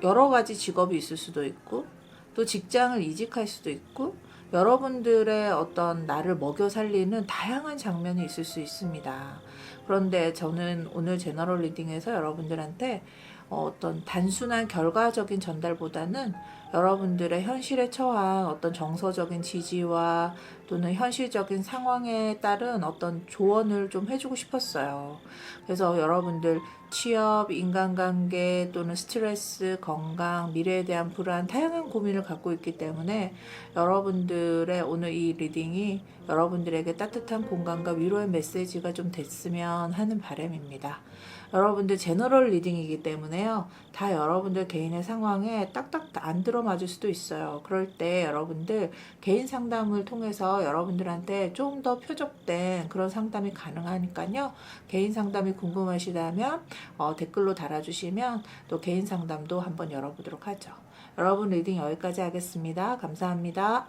여러 가지 직업이 있을 수도 있고 또 직장을 이직할 수도 있고 여러분들의 어떤 나를 먹여 살리는 다양한 장면이 있을 수 있습니다. 그런데 저는 오늘 제너럴 리딩에서 여러분들한테 어떤 단순한 결과적인 전달보다는 여러분들의 현실에 처한 어떤 정서적인 지지와 또는 현실적인 상황에 따른 어떤 조언을 좀 해주고 싶었어요. 그래서 여러분들 취업, 인간관계 또는 스트레스, 건강, 미래에 대한 불안, 다양한 고민을 갖고 있기 때문에 여러분들의 오늘 이 리딩이 여러분들에게 따뜻한 공감과 위로의 메시지가 좀 됐으면 하는 바람입니다. 여러분들 제너럴 리딩이기 때문에요. 다 여러분들 개인의 상황에 딱딱 안 들어맞을 수도 있어요. 그럴 때 여러분들 개인 상담을 통해서 여러분들한테 좀 더 표적된 그런 상담이 가능하니까요. 개인 상담이 궁금하시다면 댓글로 달아주시면 또 개인 상담도 한번 열어보도록 하죠. 여러분 리딩 여기까지 하겠습니다. 감사합니다.